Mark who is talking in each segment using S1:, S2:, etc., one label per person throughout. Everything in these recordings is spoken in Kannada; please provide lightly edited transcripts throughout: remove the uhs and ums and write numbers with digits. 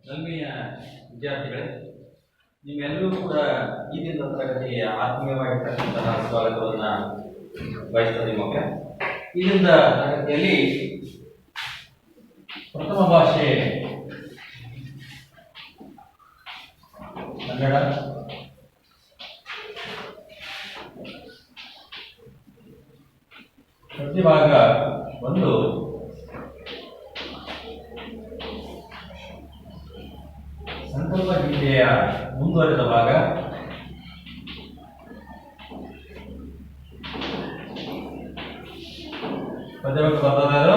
S1: ನಲ್ಮೆಯ ವಿದ್ಯಾರ್ಥಿಗಳೇ, ನಿಮ್ಮೆಲ್ಲರೂ ಕೂಡ ಈ ದಿನದ ತರಗತಿಗೆ ಆತ್ಮೀಯವಾಗಿರ್ತಕ್ಕಂತಹ ಸ್ವಾಗತವನ್ನು ಬಯಸ್ತದೆ ಮಕ್ಕಳೇ. ಈ ದಿನದ ತರಗತಿಯಲ್ಲಿ ಪ್ರಥಮ ಭಾಷೆ ಕನ್ನಡ, ಪ್ರತಿಭಾಗ ಒಂದು, ಸಂಕಲ್ಪ ಗೀತೆಯ ಮುಂದುವರೆದ ಭಾಗ, ಪದ್ಯವನ್ನು ಬರೆದವರು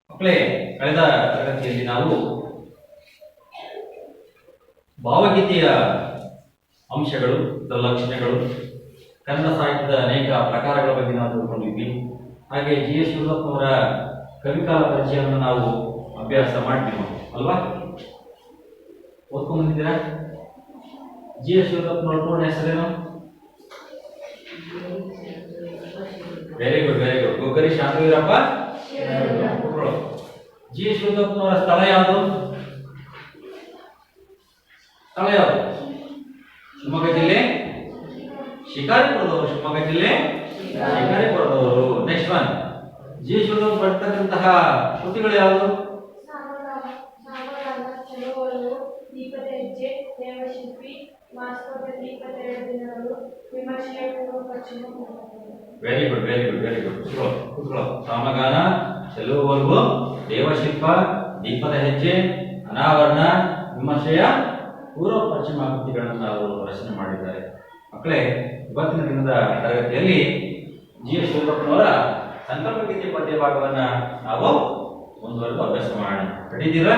S1: ಮಕ್ಕಳೇ. ಕಳೆದ ತರಗತಿಯಲ್ಲಿ ನಾವು ಭಾವಗೀತೆಯ ಅಂಶಗಳು, ಲಕ್ಷಣಗಳು, ಕನ್ನಡ ಸಾಹಿತ್ಯದ ಅನೇಕ ಪ್ರಕಾರಗಳ ಬಗ್ಗೆ ನಾವು ತಿಳ್ಕೊಂಡಿದ್ವಿ. ಹಾಗೆ ಜಿ ಎಸ್ ಶಿವದಪ್ಪನವರ ಕವಿಕಾಲ ಪರಿಚಯವನ್ನು ನಾವು ಅಭ್ಯಾಸ ಮಾಡ್ತೀವಿ ಅಲ್ವಾ? ಓದ್ಕೊಂಡ್ ಬಂದಿದ್ದೀರಾ? ಜಿ ಎಸ್ ಶಿವದಪ್ಪನವರ ಪೂರ್ಣ ಹೆಸರೇನು? Very good, very good. Guggari Shantaveerappa. G S ಶಿವದಪ್ಪನವರ ಸ್ಥಳ ಯಾವುದು? ಸ್ಥಳ ಯಾವುದು? ಶಿವಮೊಗ್ಗ ಜಿಲ್ಲೆ ಶಿಕಾರಿಪುರದವರು. ಶಿವಮೊಗ್ಗ ಜಿಲ್ಲೆ ಶಿಕಾರಿಪುರದವರು. ನೆಕ್ಸ್ಟ್ ಒನ್, ಜಿ ಶಿವದಪ್ಪ ಬರ್ತಕ್ಕಂತಹ ಕೃತಿಗಳು ಯಾವುದು? Very good, very good, very good. ಕೂತ್ಕೊಳ್ಳೋ. ಸಾಮಗಾನ, ಚೆಲುವ ಒಲವು, ದೇವಶಿಲ್ಪ, ದೀಪದ ಹೆಜ್ಜೆ, ಅನಾವರಣ, ವಿಮರ್ಶೆಯ ಪೂರ್ವ ಪಶ್ಚಿಮ ಕೃತಿಗಳನ್ನು ಅವರು ರಚನೆ ಮಾಡಿದ್ದಾರೆ. ಮಕ್ಕಳೇ, ಇವತ್ತಿನ ದಿನದ ತರಗತಿಯಲ್ಲಿ ಜಿ ಎಸ್ ಶಿವದಪ್ಪನವರ ಸಂಕಲ್ಪ ಗೀತೆ ಪದ್ಯ ಭಾಗವನ್ನ ನಾವು ಮುಂದುವರೆದು ಅಭ್ಯಾಸ ಮಾಡೋಣ. ಹಿಡಿದೀರಾ?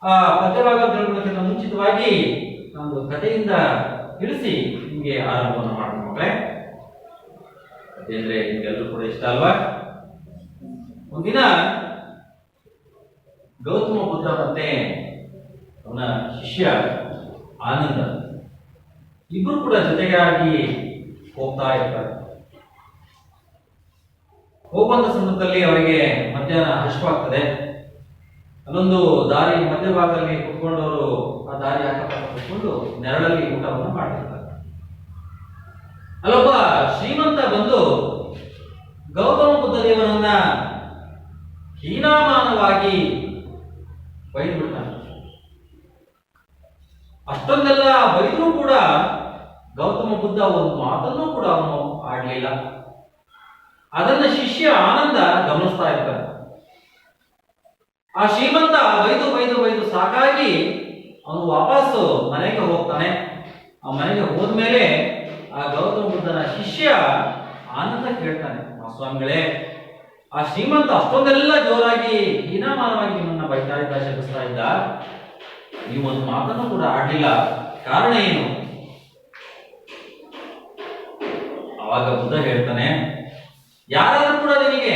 S1: ಆ ಪದ್ಯ ಭಾಗ ತಿಳ್ಕೊಳ್ಳೋದಕ್ಕಿಂತ ಮುಂಚಿತವಾಗಿ ಒಂದು ಕಥೆಯಿಂದ ತಿಳಿಸಿ ನಿಮಗೆ ಆರಂಭವನ್ನು ಮಾಡೋಣ ಮಕ್ಕಳೇ. ಕಥೆ ಅಂದ್ರೆ ನಿಮ್ಗೆಲ್ಲರೂ ಕೂಡ ಇಷ್ಟ ಅಲ್ವಾ? ಒಂದಿನ ಗೌತಮ ಬುದ್ಧ ಮತ್ತೆ ಅವನ ಶಿಷ್ಯ ಆನಂದ ಇಬ್ರು ಕೂಡ ಜೊತೆಗಾಗಿ ಹೋಗ್ತಾ ಇರ್ತಾರೆ. ಹೋಗುವಂತ ಸಂದರ್ಭದಲ್ಲಿ ಅವರಿಗೆ ಮಧ್ಯಾಹ್ನ ಹಸಿವಾಗ್ತದೆ. ಅಲ್ಲೊಂದು ದಾರಿ ಮಧ್ಯಭಾಗದಲ್ಲಿ ಕುತ್ಕೊಂಡವರು ಆ ದಾರಿ ಅಕ್ಕಪಕ್ಕ ಕುತ್ಕೊಂಡು ನೆರಳಲ್ಲಿ ಊಟವನ್ನು ಮಾಡ್ತಿರ್ತಾರೆ. ಅಲ್ಲೊಬ್ಬ ಶ್ರೀಮಂತ ಬಂದು ಗೌತಮ ಬುದ್ಧ ದೇವನನ್ನ ಹೀನಾಮಾನವಾಗಿ ಬೈದು ಬಿಡ್ತಾನೆ. ಅಷ್ಟೊಂದೆಲ್ಲ ಬೈದರೂ ಕೂಡ ಗೌತಮ ಬುದ್ಧ ಒಂದು ಮಾತನ್ನು ಕೂಡ ಅವನು ಆಡ್ಲಿಲ್ಲ. ಅದನ್ನ ಶಿಷ್ಯ ಆನಂದ ಗಮನಿಸ್ತಾ ಇರ್ತಾನೆ. ಆ ಶ್ರೀಮಂತ ಬೈದು ಬೈದು ಬೈದು ಸಾಕಾಗಿ ಅವನು ವಾಪಸ್ಸು ಮನೆಗೆ ಹೋಗ್ತಾನೆ. ಆ ಮನೆಗೆ ಹೋದ್ಮೇಲೆ ಆ ಗೌತಮ ಬುದ್ಧನ ಶಿಷ್ಯ ಆನಂದ ಕೇಳ್ತಾನೆ, ಸ್ವಾಮಿಗಳೇ, ಆ ಶ್ರೀಮಂತ ಅಷ್ಟೊಂದೆಲ್ಲ ಜೋರಾಗಿ ಹೀನಾಮಾನವಾಗಿ ನಿಮ್ಮನ್ನ ಬೈತಾ ಇದ್ದ, ಶಪಿಸ್ತಾ ಇದ್ದ, ನೀವು ಒಂದು ಮಾತನ್ನು ಕೂಡ ಆಡ್ಲಿಲ್ಲ, ಕಾರಣ ಏನು? ಅವಾಗ ಬುದ್ಧ ಹೇಳ್ತಾನೆ, ಯಾರಾದ್ರೂ ಕೂಡ ನಿನಗೆ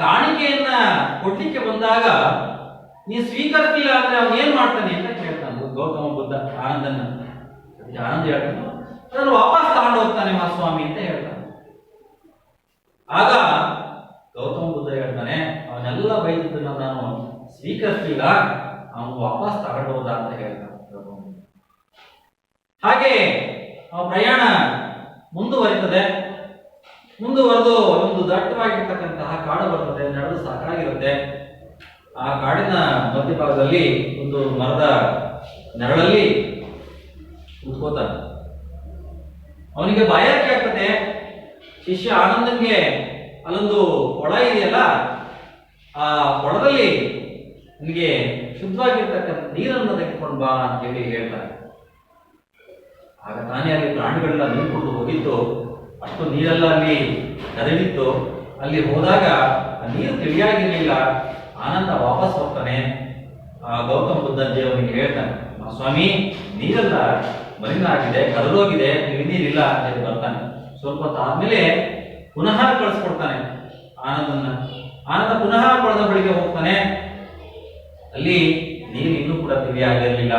S1: ಕಾಣಿಕೆಯನ್ನ ಕೊಡ್ಲಿಕ್ಕೆ ಬಂದಾಗ ನೀನು ಸ್ವೀಕರಿಸಲಿಲ್ಲ ಅಂದ್ರೆ ಅವನು ಏನ್ ಮಾಡ್ತಾನೆ ಅಂತ ಕೇಳ್ತಾನೆ ಗೌತಮ ಬುದ್ಧ ಆನಂದನ. ಆನಂದ ಹೇಳ್ತಾನೆ, ಅದನ್ನು ವಾಪಸ್ ತಗೊಂಡು ಹೋಗ್ತಾನೆ ಮಹಾಸ್ವಾಮಿ ಅಂತ ಹೇಳ್ತಾನೆ. ಆಗ ಗೌತಮ ಬುದ್ಧ ಹೇಳ್ತಾನೆ, ಅವನೆಲ್ಲ ಬೈದನ್ನ ನಾನು ಸ್ವೀಕರಿಸಲಿಲ್ಲ, ಅವನು ವಾಪಸ್ ತಗೊಂಡು ಹೋದ ಅಂತ ಹೇಳ್ತಾನೆ. ಹಾಗೆ ಆ ಪ್ರಯಾಣ ಮುಂದುವರಿತದೆ. ಮುಂದುವರೆದು ಒಂದು ದಟ್ಟವಾಗಿರ್ತಕ್ಕಂತಹ ಕಾಡು ಬರ್ತದೆ. ನಡೆದು ಸಾಕಾಗಿರುತ್ತೆ. ಆ ಕಾಡಿನ ಮಧ್ಯಭಾಗದಲ್ಲಿ ಒಂದು ಮರದ ನೆರಳಲ್ಲಿ ಕೂತ್ಕೋತಾನೆ. ಅವನಿಗೆ ಬಾಯಾರಿಕೆ ಆಗ್ತದೆ. ಶಿಷ್ಯ ಆನಂದನ್ಗೆ ಅಲ್ಲೊಂದು ಕೊಳ ಇದೆಯಲ್ಲ, ಆ ಕೊಳದಲ್ಲಿ ನಿನಗೆ ಶುದ್ಧವಾಗಿರ್ತಕ್ಕಂಥ ನೀರನ್ನು ತೆಗೆದುಕೊಂಡು ಬಾ ಅಂತ ಹೇಳಿ ಹೇಳ್ತಾನೆ. ಆಗ ತಾನೇ ಅಲ್ಲಿ ಪ್ರಾಣಿಗಳೆಲ್ಲ ನೀರು ಕುಡಿದು ಹೋಗಿತ್ತು. ಅಷ್ಟು ನೀರೆಲ್ಲ ಅಲ್ಲಿ ಕದಡಿತ್ತು. ಅಲ್ಲಿ ಹೋದಾಗ ಆ ನೀರು ತಿಳಿಯಾಗಿರ್ಲಿಲ್ಲ. ಆನಂದ ವಾಪಸ್ ಹೋಗ್ತಾನೆ. ಆ ಗೌತಮ ಬುದ್ಧ ದೇವನಿಗೆ ಹೇಳ್ತಾನೆ, ಸ್ವಾಮಿ, ನೀರೆಲ್ಲ ಮಲಿನ ಆಗಿದೆ, ಕದಲೋಗಿದೆ, ತಿಳಿ ನೀರಿಲ್ಲ ಅಂತ ಹೇಳಿ ಬರ್ತಾನೆ. ಸ್ವಲ್ಪ ಹೊತ್ತು ಆದ್ಮೇಲೆ ಪುನಃ ಕಳಿಸ್ಕೊಡ್ತಾನೆ ಆನಂದನ್ನ. ಆನಂದ ಪುನಃ ಕೊಳದ ಬಳಿಗೆ ಹೋಗ್ತಾನೆ. ಅಲ್ಲಿ ನೀರು ಇನ್ನೂ ಕೂಡ ತಿಳಿಯಾಗಿರಲಿಲ್ಲ.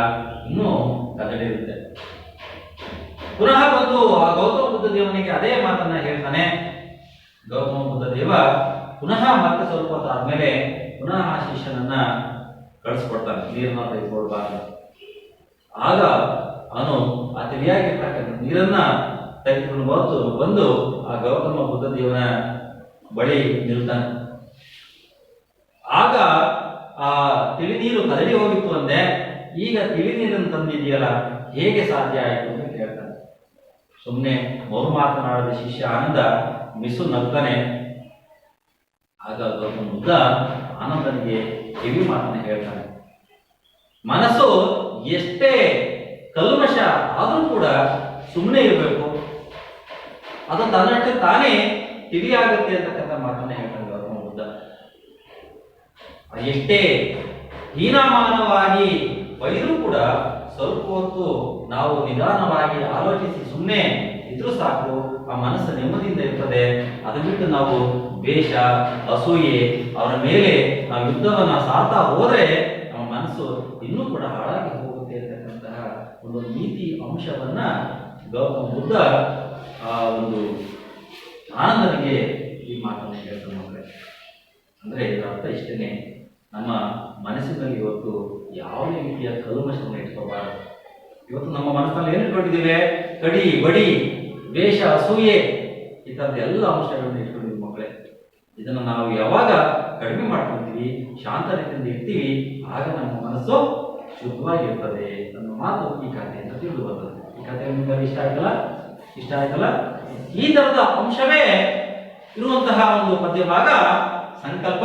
S1: ಇನ್ನೂ ಕದಡಿರುತ್ತೆ. ಪುನಃ ಬಂದು ಆ ಗೌತಮ ಬುದ್ಧ ದೇವನಿಗೆ ಅದೇ ಮಾತನ್ನ ಹೇಳ್ತಾನೆ. ಗೌತಮ ಬುದ್ಧ ದೇವ ಪುನಃ ಮತ್ತೆ ಸ್ವಲ್ಪ ಹೊತ್ತು ಆದ್ಮೇಲೆ ಪುನಃ ಆ ಶಿಷ್ಯನನ್ನ ಕಳಿಸ್ಕೊಡ್ತಾನೆ, ನೀರನ್ನ ತೆಗೆದುಕೊಳ್ಬಾರ್ದು. ಆಗ ಅವನು ಆ ತಿಳಿಯಾಗಿರ್ತಕ್ಕಂಥ ನೀರನ್ನ ತೆಗೆದುಕೊಂಡು ಬಂದು ಆ ಗೌತಮ ಬುದ್ಧ ದೇವನ ಬಳಿ ನಿಲ್ತಾನೆ. ಆಗ ಆ ತಿಳಿ ನೀರು ಕದಡಿ ಹೋಗಿತ್ತು ಅಂದೆ, ಈಗ ತಿಳಿ ನೀರನ್ನು ತಂದಿದೆಯಲ್ಲ ಹೇಗೆ ಸಾಧ್ಯ ಆಯಿತು ಅಂತ ಕೇಳ್ತಾನೆ. ಸುಮ್ಮನೆ ಮೌನ ಮಾತನಾಡಿದ ಶಿಷ್ಯ ಆನಂದ ಮಿಸು ನಗ್ತಾನೆ. ಆಗ ಗೌತಮ ಬುದ್ಧ ಆನಂದನಿಗೆ ಕಿವಿ ಮಾತನ್ನ ಹೇಳ್ತಾನೆ, ಮನಸ್ಸು ಎಷ್ಟೇ ಕಲ್ಮಶ ಆದರೂ ಕೂಡ ಸುಮ್ಮನೆ ಇರಬೇಕು, ಅದು ತನ್ನಷ್ಟೇ ತಾನೇ ತಿಳಿಯಾಗುತ್ತೆ ಅಂತಕ್ಕಂಥ ಮಾತನ್ನ ಹೇಳ್ತಾನೆ ಗೌತಮ ಬುದ್ಧ. ಎಷ್ಟೇ ಹೀನಮಾನವಾಗಿ ಬೈದರೂ ಕೂಡ ಸ್ವಲ್ಪ ಹೊತ್ತು ನಾವು ನಿಧಾನವಾಗಿ ಆಲೋಚಿಸಿ ಸುಮ್ಮನೆ ಇದ್ರೂ ಸಾಕು, ಆ ಮನಸ್ಸು ನೆಮ್ಮದಿಯಿಂದ ಇರ್ತದೆ. ಅದು ಬಿಟ್ಟು ನಾವು ದ್ವೇಷ, ಅಸೂಯೆ ಅವರ ಮೇಲೆ ನಾವು ಯುದ್ಧವನ್ನ ಸಾರ್ತಾ ಹೋದ್ರೆ ನಮ್ಮ ಮನಸ್ಸು ಇನ್ನೂ ಕೂಡ ಹಾಳಾಗಿ ಹೋಗುತ್ತೆ ಅಂತಕ್ಕಂತಹ ಒಂದು ನೀತಿ ಅಂಶವನ್ನ ಗೌತಮ ಬುದ್ಧ ಆ ಒಂದು ಆನಂದನಿಗೆ ಈ ಮಾತನ್ನು ಹೇಳ್ತಾನೆ ಮಕ್ಕಳೇ. ಅಂದ್ರೆ ಇದರ ಅರ್ಥ ಇಷ್ಟೇನೆ, ನಮ್ಮ ಮನಸ್ಸಿನಲ್ಲಿ ಇವತ್ತು ಯಾವುದೇ ರೀತಿಯ ಕಲ್ಮಶವನ್ನು ಇಟ್ಕೋಬಾರದು. ಇವತ್ತು ನಮ್ಮ ಮನಸ್ಸಿನಲ್ಲಿ ಏನು ಇಟ್ಕೊಂಡಿದ್ದೀವಿ? ಕಡಿ, ಬಡಿ, ದ್ವೇಷ, ಅಸೂಯೆ ಈ ತರದ ಎಲ್ಲ ಅಂಶಗಳನ್ನು ಇಟ್ಕೊಂಡಿದ್ದೀವಿ ಮಕ್ಕಳೇ. ಇದನ್ನು ನಾವು ಯಾವಾಗ ಕಡಿಮೆ ಮಾಡ್ಕೊಳ್ತೀವಿ, ಶಾಂತ ರೀತಿಯಿಂದ ಇರ್ತೀವಿ, ಆಗ ನಮ್ಮ ಮನಸ್ಸು ಶುದ್ಧವಾಗಿರ್ತದೆ ಅನ್ನೋ ಮಾತು ಈ ಕಥೆಯಿಂದ ತಿಳಿದು ಬರ್ತದೆ. ಈ ಕಥೆ ನಿಮಗೆ ಇಷ್ಟ ಆಯ್ತಲ್ಲ? ಈ ತರದ ಅಂಶವೇ ಇರುವಂತಹ ಒಂದು ಪದ್ಯ ಭಾಗ ಸಂಕಲ್ಪ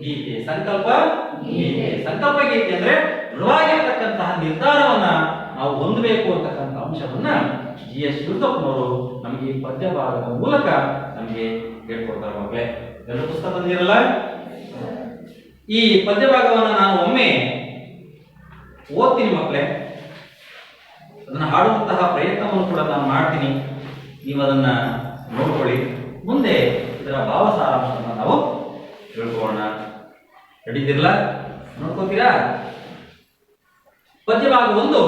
S1: ಗೀತೆ. ಸಂಕಲ್ಪ ಗೀತೆ ಅಂದ್ರೆ ದೃಢವಾಗಿರ್ತಕ್ಕಂತಹ ನಿರ್ಧಾರವನ್ನ ನಾವು ಹೊಂದಬೇಕು ಅಂತಕ್ಕಂಥ ಅಂಶವನ್ನ ಜಿ.ಎಸ್. ಶಿವರುದ್ರಪ್ಪನವರು ನಮಗೆ ಈ ಪದ್ಯ ಭಾಗದ ಮೂಲಕ ನಮಗೆ ಹೇಳ್ಕೊಡ್ತಾರೆ ಮಕ್ಕಳೇ. ಎಲ್ಲ ಪುಸ್ತಕ ತಂದಿರಲ್ಲ, ಈ ಪದ್ಯ ಭಾಗವನ್ನ ನಾನು ಒಮ್ಮೆ ಓದ್ತೀನಿ ಮಕ್ಕಳೇ. ಅದನ್ನ ಹಾಡುವಂತಹ ಪ್ರಯತ್ನವನ್ನು ಕೂಡ ನಾನು ಮಾಡ್ತೀನಿ, ನೀವು ಅದನ್ನ ನೋಡ್ಕೊಳ್ಳಿ. ಮುಂದೆ ಇದರ ಭಾವ ಸಾರಾಂಶವನ್ನು ನಾವು ತಿಳ್ಕೊಳ್ಳೋಣ. ನಡೀತಿರಲ್ಲ, ನೋಡ್ಕೋತೀರಾ? ಪದ್ಯ ಭಾಗ 1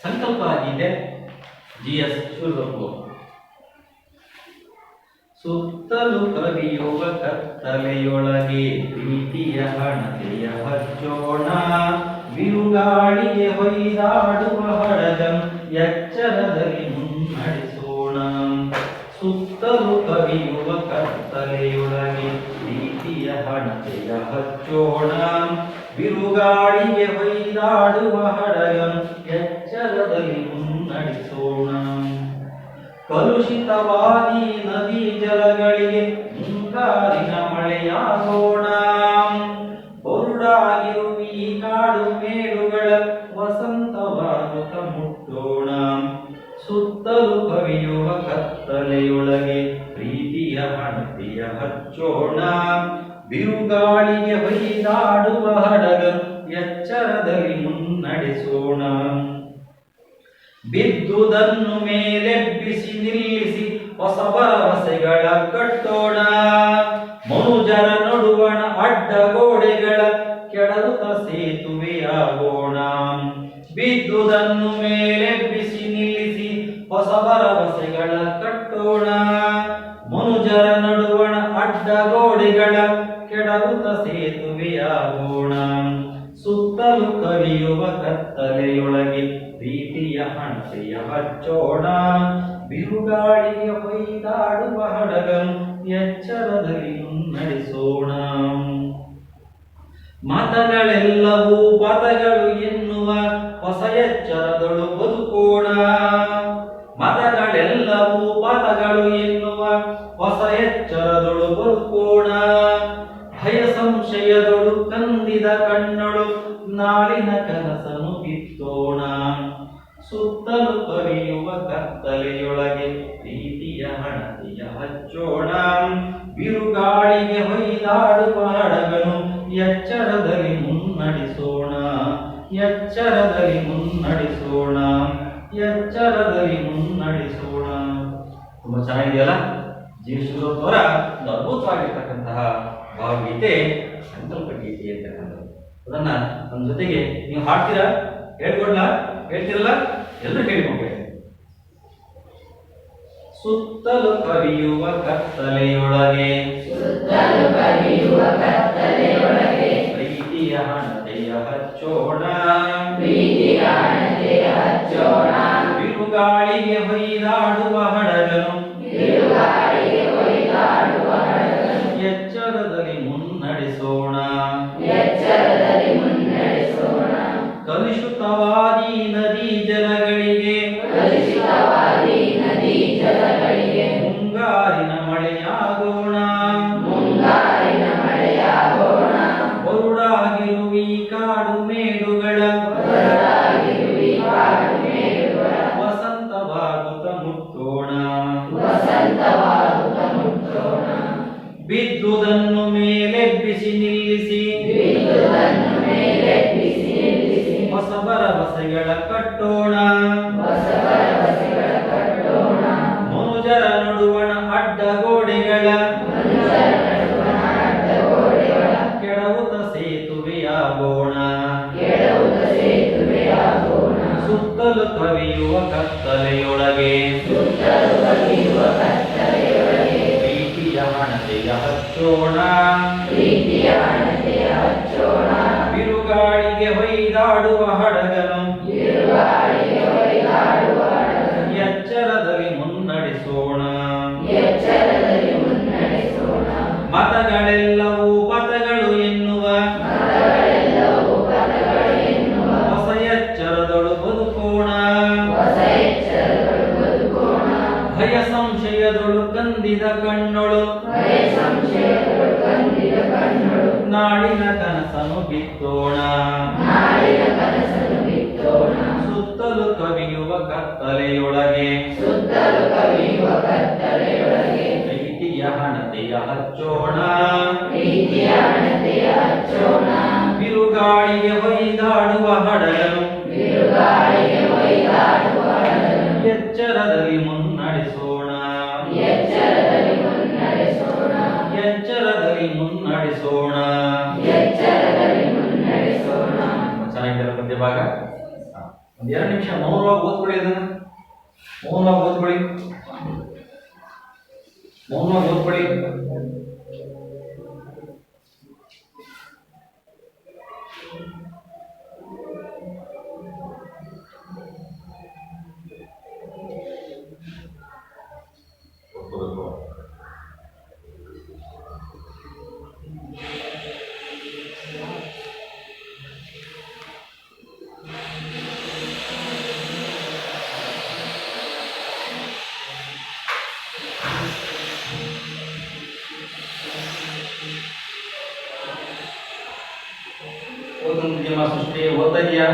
S1: ಸಂಕಲ್ಪ ಗೀತೆ, ಜಿ.ಎಸ್. ಶಿವರುದ್ರಪ್ಪ. ಸುತ್ತಲೂ ಕವಿಯುವ ಕತ್ತಲೆಯೊಳಗೆ ಪ್ರೀತಿಯ ಹಣತೆಯ ಹಚ್ಚೋಣ, ಬಿರುಗಾಳಿಗೆ ಹೊಯ್ದಾಡುವ ಹಡಗಂ ಎಚ್ಚರದಲ್ಲಿ ಮುನ್ನಡೆಸೋಣ. ಸುತ್ತಲೂ ಕವಿಯುವ ಕತ್ತಲೆಯೊಳಗೆ ಪ್ರೀತಿಯ ಹಣತೆಯ ಹಚ್ಚೋಣ, ಬಿರುಗಾಳಿಗೆ ಹೊಯ್ದಾಡುವ ಹಡಗಂ ಎಚ್ಚರದಲ್ಲಿ ಮುನ್ನಡೆಸೋಣ. ಕಲುಷಿತವಾದಿ ನದಿ ಜಲಗಳಿಗೆ ಮುಂಗಾರಿನ ಮಳೆಯಾಗೋಣ, ಬರುಡಾಗಿರುವ ಈ ಕಾಡು ಮೇಡುಗಳ ವಸಂತವಾಗುತ್ತ ಮುಟ್ಟೋಣ. ಸುತ್ತಲೂ ಕವಿಯುವ ಕತ್ತಲೆಯೊಳಗೆ ಪ್ರೀತಿಯ ಹಣತೆಯ ಹಚ್ಚೋಣ, ಬಿರುಗಾಳಿಗೆ ಹೊಯ್ದಾಡುವ ಹಡಗ ಎಚ್ಚರದಲ್ಲಿ ಮುನ್ನಡೆಸೋಣ. ಬಿದ್ದುದನ್ನು ಮೇಲೆಬ್ಬಿಸಿ ನಿಲ್ಲಿಸಿ ಹೊಸ ಭರವಸೆಗಳ ಕಟ್ಟೋಣ, ಮನುಜರ ನಡುವಣ ಅಡ್ಡಗೋಡೆಗಳ ಕೆಡವುತ್ತ ಸೇತುವೆಯಾಗೋಣ. ಬಿದ್ದುದನ್ನು ಮೇಲೆಬ್ಬಿಸಿ ನಿಲ್ಲಿಸಿ ಹೊಸ ಭರವಸೆಗಳ ಕಟ್ಟೋಣ, ಮನುಜರ ನಡುವಣ ಅಡ್ಡಗೋಡೆಗಳ ಕೆಡವುತ್ತ ಸೇತುವೆಯಾಗೋಣ. ಸುತ್ತಲೂ ಕವಿಯುವ ಕತ್ತಲೆಯೊಳಗೆ ಪ್ರೀತಿಯ ಹಣತೆಯ ಹಚ್ಚೋಣ, ಬಿರುಗಾಳಿಗೆ ಹೊಯ್ದಾಡುವ ಹಡಗಂ ಎಚ್ಚರದಲ್ಲಿ ಮುನ್ನಡೆಸೋಣ. ಮತಗಳೆಲ್ಲವೂ ಪದಗಳು ಎನ್ನುವ ಹೊಸ ಎಚ್ಚರದೊಳು ಬದುಕೋಣ, ಮತಗಳೆಲ್ಲವೂ ಪದಗಳು ಎನ್ನುವ ಹೊಸ ಎಚ್ಚರದೊಳು ಬದುಕೋಣ. ಭಯ ಸಂಶಯದೊಳು ಕಂದಿದ ಕಣ್ಣೊಳು ನಾಳಿನ ಕನಸನು ಕಿತ್ತೋಣ. ಸುತ್ತಲೂ ಕವಿಯುವ ಕತ್ತಲೆಯೊಳಗೆ ಪ್ರೀತಿಯ ಹಣತೆಯ ಹಚ್ಚೋಣ, ಬಿರುಗಾಳಿಗೆ ಹೊಯ್ದಾಡುವ ಹಡಗನು ಎಚ್ಚರದಲ್ಲಿ ಮುನ್ನಡೆಸೋಣ, ಎಚ್ಚರದಲ್ಲಿ ಮುನ್ನಡೆಸೋಣ, ಎಚ್ಚರದಲ್ಲಿ ಮುನ್ನಡೆಸೋಣ. ತುಂಬಾ ಚೆನ್ನಾಗಿದೆಯಲ್ಲ? ಜಿ.ಎಸ್. ಶಿವರುದ್ರಪ್ಪನವರ ಒಂದು ಅದ್ಭುತವಾಗಿರ್ತಕ್ಕಂತಹ ಭಾವಗೀತೆ ಸಂಕಲ್ಪ ಗೀತೆ ಅಂತಕ್ಕಂಥದ್ದು. ಅದನ್ನ ನಮ್ಮ ಜೊತೆಗೆ ನೀವು ಹಾಡ್ತೀರಾ? ಹೇಳ್ಕೊಡ್ಲಾ? ಹೇಳ್ತಿರಲ್ಲ, ಎಲ್ಲರೂ ಹೇಳಿ ಮಕ್ಕಳೇ. ಸುತ್ತಲೂ ಕವಿಯುವ ಕತ್ತಲೆಯೊಳಗೆ ಪ್ರೀತಿಯ ಹಣತೆಯ ಹಚ್ಚೋಣ, ಬಿರುಗಾಳಿಗೆ ಹೊಯ್ದಾಡುವ ಹಡಗನು ಎಚ್ಚರದಲ್ಲಿ ಮುನ್ನಡೆಸೋಣ. ಕಲುಷಿತವಾದಿ ನದಿ ಜಲಗಳಿಗೆ ಮುಂಗಾರಿನ ಮಳೆಯಾಗೋಣ. ಬರುಡಾಗಿರುವಿ ಕಾಡು ಮೇಡುಗಳ ವಸಂತವಾಗುತ್ತ ಮುಟ್ಟೋಣ. ಬಿದ್ದುದನ್ನು ಮೇಲೆಬ್ಬಿಸಿ ನಿಲ್ಲಿಸಿ ಹೊಸ ಭರವಸೆಗಳ ಕಟ್ಟೋಣ. ಮನುಜರ ನಡುವಣ ಅಡ್ಡಗೋಡೆಗಳ ಕೆಡವುತ ಸೇತುವೆಯಾಗೋಣ. ಸುತ್ತಲೂ ಕವಿಯುವ ಕತ್ತಲೆಯೊಳಗೆ ಪ್ರೀತಿಯ ಹಣತೆಯ ಹಚ್ಚೋಣ. ಬಿರುಗಾಳಿಗೆ ಹೊಯ್ದಾಡುವ ಹಡಗನು ಎಚ್ಚರದಲ್ಲಿ ಮುನ್ನಡೆಸೋಣ. ಮತಗಳೆಲ್ಲವೂ ಪದಗಳು ಎನ್ನುವ ಹೊಸ ಎಚ್ಚರದಳು ಬದುಕೋಣ. ಭಯ ಸಂಶಯದಳು ಕಂದಿದ ಕಣ್ಣೊಳು ನಾಡಿನ ಕನಸನ್ನು ಬಿತ್ತೋಣ. ಸುತ್ತಲೂ ಕವಿಯುವ ಕತ್ತಲೆಯೊಳಗೆ ಪ್ರೀತಿಯ ಹಣತೆಯ ಹಚ್ಚೋಣ. ಬಿರುಗಾಳಿಗೆ ಹೊಯ್ದಾಡುವ ಹಡಗನು ಎಚ್ಚರದಲ್ಲಿ ಮುನ್ನಡೆಸೋಣ. ಎಚ್ಚರದಲ್ಲಿ ಮುನ್ನಡೆಸೋಣ. ಚೆನ್ನಾಗಿದ್ದಾರೆ ಪದ್ಯ ಭಾಗ. ಒಂದ್ 2 ನಿಮಿಷ ಮೌನವಾಗಿ ಓದ್ಕೊಳ್ಳಿ. ಅದನ್ನ ಮೌನವಾಗಿ ಓದ್ಕೊಳ್ಳಿ. ಮೌನವಾಗಿ ಓದ್ಕೊಳ್ಳಿ. ಸೃಷ್ಟಿ ಓದ್ತಾ ಇದೆಯಾ?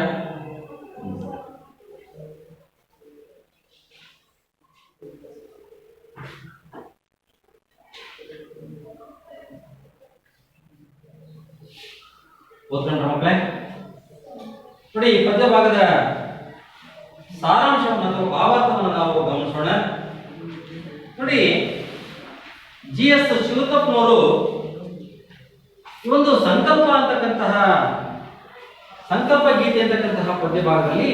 S1: ಓದ್ಕೊಂಡ್ರ ಮಕ್ಕಳೇ? ನೋಡಿ, ಈ ಪದ್ಯ ಭಾಗದ ಸಾರಾಂಶವನ್ನು ಅಥವಾ ಭಾವಾರ್ಥವನ್ನು ನಾವು ಗಮನಿಸೋಣ. ನೋಡಿ, GS ಶಿವತಪ್ಪನವರು ಈ ಒಂದು ಸಂಕಲ್ಪ ಅಂತಕ್ಕಂತಹ ಸಂಕಲ್ಪ ಗೀತೆ ಅಂತಕ್ಕಂತಹ ಪದ್ಯ ಭಾಗದಲ್ಲಿ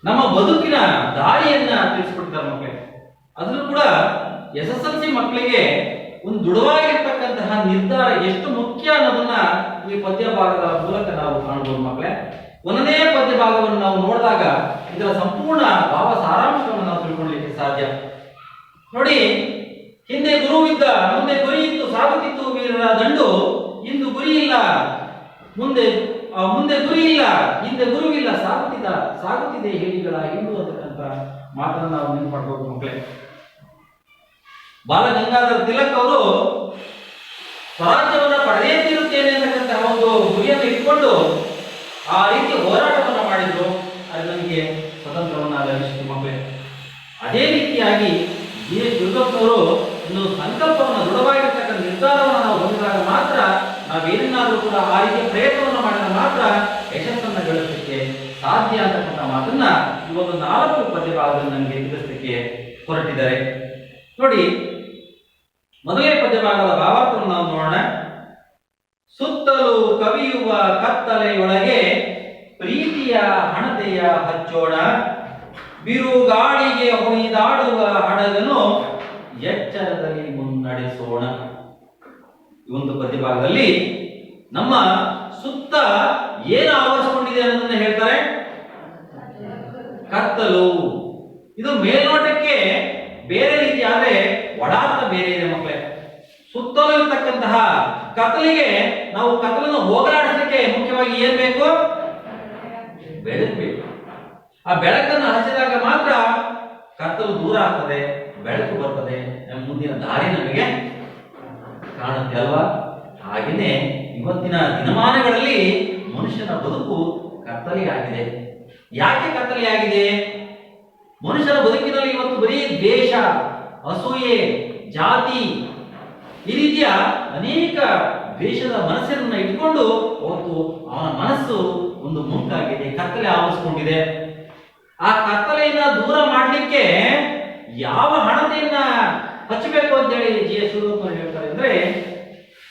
S1: ನಮ್ಮ ಬದುಕಿನ ದಾರಿಯನ್ನ ತಿಳಿಸ್ಕೊಡ್ತಾರೆ ಮಕ್ಕಳೇ. ಅದನ್ನು ಕೂಡ SSLC ಮಕ್ಕಳಿಗೆ ಒಂದು ದೃಢವಾಗಿರ್ತಕ್ಕಂತಹ ನಿರ್ಧಾರ ಎಷ್ಟು ಮುಖ್ಯ ಅನ್ನೋದನ್ನ ಈ ಪದ್ಯ ಭಾಗದ ಮೂಲಕ ನಾವು ಕಾಣಬಹುದು ಮಕ್ಕಳೇ. ಒಂದನೇ ಪದ್ಯ ಭಾಗವನ್ನು ನಾವು ನೋಡಿದಾಗ ಇದರ ಸಂಪೂರ್ಣ ಭಾವ ಸಾರಾಂಶವನ್ನು ನಾವು ತಿಳ್ಕೊಳ್ಳಲಿಕ್ಕೆ ಸಾಧ್ಯ. ನೋಡಿ, ಹಿಂದೆ ಗುರುವಿದ್ದ, ಮುಂದೆ ಗುರಿ ಇತ್ತು, ಸಾಗುತ್ತಿತ್ತು ವೀರರ ದಂಡು. ಇಂದು ಗುರಿ ಇಲ್ಲ, ಮುಂದೆ ಗುರಿ ಇಲ್ಲ, ಹಿಂದೆ ಗುರುವಿಲ್ಲ, ಸಾಗುತ್ತಿದೆ ಹೇಳಿಗಳ ಹಿಂದೂ ಅಂತಕ್ಕಂಥ ಮಾತನ್ನು ನಾವು ನೆನಪು ಮಾಡ್ಬೋದು ಮಕ್ಕಳೇ. ಬಾಲಗಂಗಾಧರ ತಿಲಕ್ ಅವರು ಸ್ವರಾಜ್ಯವನ್ನು ಪಡೆದೇ ತೀರುತ್ತೇನೆ ಅಂತಕ್ಕಂತಹ ಒಂದು ಗುರಿಯನ್ನು ಇಟ್ಕೊಂಡು ಆ ರೀತಿ ಹೋರಾಟವನ್ನು ಮಾಡಿದ್ರು. ಅದು ನನಗೆ ಸ್ವತಂತ್ರವನ್ನ ಲಭಿಸಿತು ಮಕ್ಕಳೇ. ಅದೇ ರೀತಿಯಾಗಿ GS ಶಿವತಪ್ಪನವರು ಒಂದು ಸಂಕಲ್ಪವನ್ನು, ದೃಢವಾಗಿರ್ತಕ್ಕಂಥ ನಿರ್ಧಾರವನ್ನು ನಾವು ಹೊಂದಿದಾಗ ಮಾತ್ರ, ನಾವೇನಾದರೂ ಕೂಡ ಆ ರೀತಿಯ ಪ್ರಯತ್ನವನ್ನು ಮಾಡಿದಾಗ ಮಾತ್ರ ಯಶಸ್ಸನ್ನು ಗಳಿಸಲಿಕ್ಕೆ ಸಾಧ್ಯ ಅಂತಕ್ಕಂಥ ಮಾತನ್ನ ಈ ಒಂದು 4 ಪದ್ಯ ಭಾಗದಲ್ಲಿ ನನಗೆ ತಿಳಿಸಲಿಕ್ಕೆ ಹೊರಟಿದ್ದಾರೆ. ನೋಡಿ, ಮೊದಲನೇ ಪದ್ಯ ಭಾಗದ ಭಾವಾರ್ಥವನ್ನು ನಾವು ನೋಡೋಣ. ಸುತ್ತಲೂ ಕವಿಯುವ ಕತ್ತಲೆಯೊಳಗೆ ಪ್ರೀತಿಯ ಹಣತೆಯ ಹಚ್ಚೋಣ, ಬಿರುಗಾಳಿಗೆ ಹೊಯ್ದಾಡುವ ಹಡಗನು ಎಚ್ಚರದಲ್ಲಿ ಮುನ್ನಡೆಸೋಣ. ಈ ಒಂದು ಪದ್ಯಭಾಗದಲ್ಲಿ ನಮ್ಮ ಸುತ್ತ ಏನು ಆವರಿಸಿಕೊಂಡಿದೆ ಅನ್ನೋದನ್ನ ಹೇಳ್ತಾರೆ. ಕತ್ತಲು. ಇದು ಮೇಲ್ನೋಟಕ್ಕೆ ಬೇರೆ ರೀತಿ ಆದ್ರೆ ಒಡಾರ್ಥ ಬೇರೆ ಇದೆ ಮಕ್ಕಳೇ. ಸುತ್ತಲೂ ಇರತಕ್ಕಂತಹ ಕತ್ತಲಿಗೆ ನಾವು ಕತ್ತಲನ್ನು ಹೋಗಲಾಡಿಸಲಿಕ್ಕೆ ಮುಖ್ಯವಾಗಿ ಏನ್ ಬೇಕು? ಬೆಳಕು ಬೇಕು. ಆ ಬೆಳಕನ್ನು ಹಚ್ಚಿದಾಗ ಮಾತ್ರ ಕತ್ತಲು ದೂರ ಆಗ್ತದೆ, ಬೆಳಕು ಬರ್ತದೆ, ಮುಂದಿನ ದಾರಿ ನಮಗೆ ಕಾಣುತ್ತೆ ಅಲ್ವಾ? ಹಾಗೆಯೇ ಇವತ್ತಿನ ದಿನಮಾನಗಳಲ್ಲಿ ಮನುಷ್ಯನ ಬದುಕು ಕತ್ತಲೆಯಾಗಿದೆ. ಯಾಕೆ ಕತ್ತಲೆಯಾಗಿದೆ? ಮನುಷ್ಯನ ಬದುಕಿನಲ್ಲಿ ಇವತ್ತು ಬರೀ ದ್ವೇಷ, ಅಸೂಯೆ, ಜಾತಿ ಈ ರೀತಿಯ ಅನೇಕ ದ್ವೇಷದ ಮನಸ್ಸನ್ನು ಇಟ್ಕೊಂಡು ಅವತ್ತು ಅವನ ಮನಸ್ಸು ಒಂದು ಮುಂಕಾಗಿದೆ, ಕತ್ತಲೆ ಆವರಿಸಿಕೊಂಡಿದೆ. ಆ ಕತ್ತಲೆಯನ್ನ ದೂರ ಮಾಡಲಿಕ್ಕೆ ಯಾವ ಹಣತೆಯನ್ನ ಹಚ್ಚಬೇಕು ಅಂತ ಹೇಳಿ ಜಿ.ಎಸ್. ಶಿವರುದ್ರಪ್ಪ ಹೇಳ್ತಾರೆ ಅಂದ್ರೆ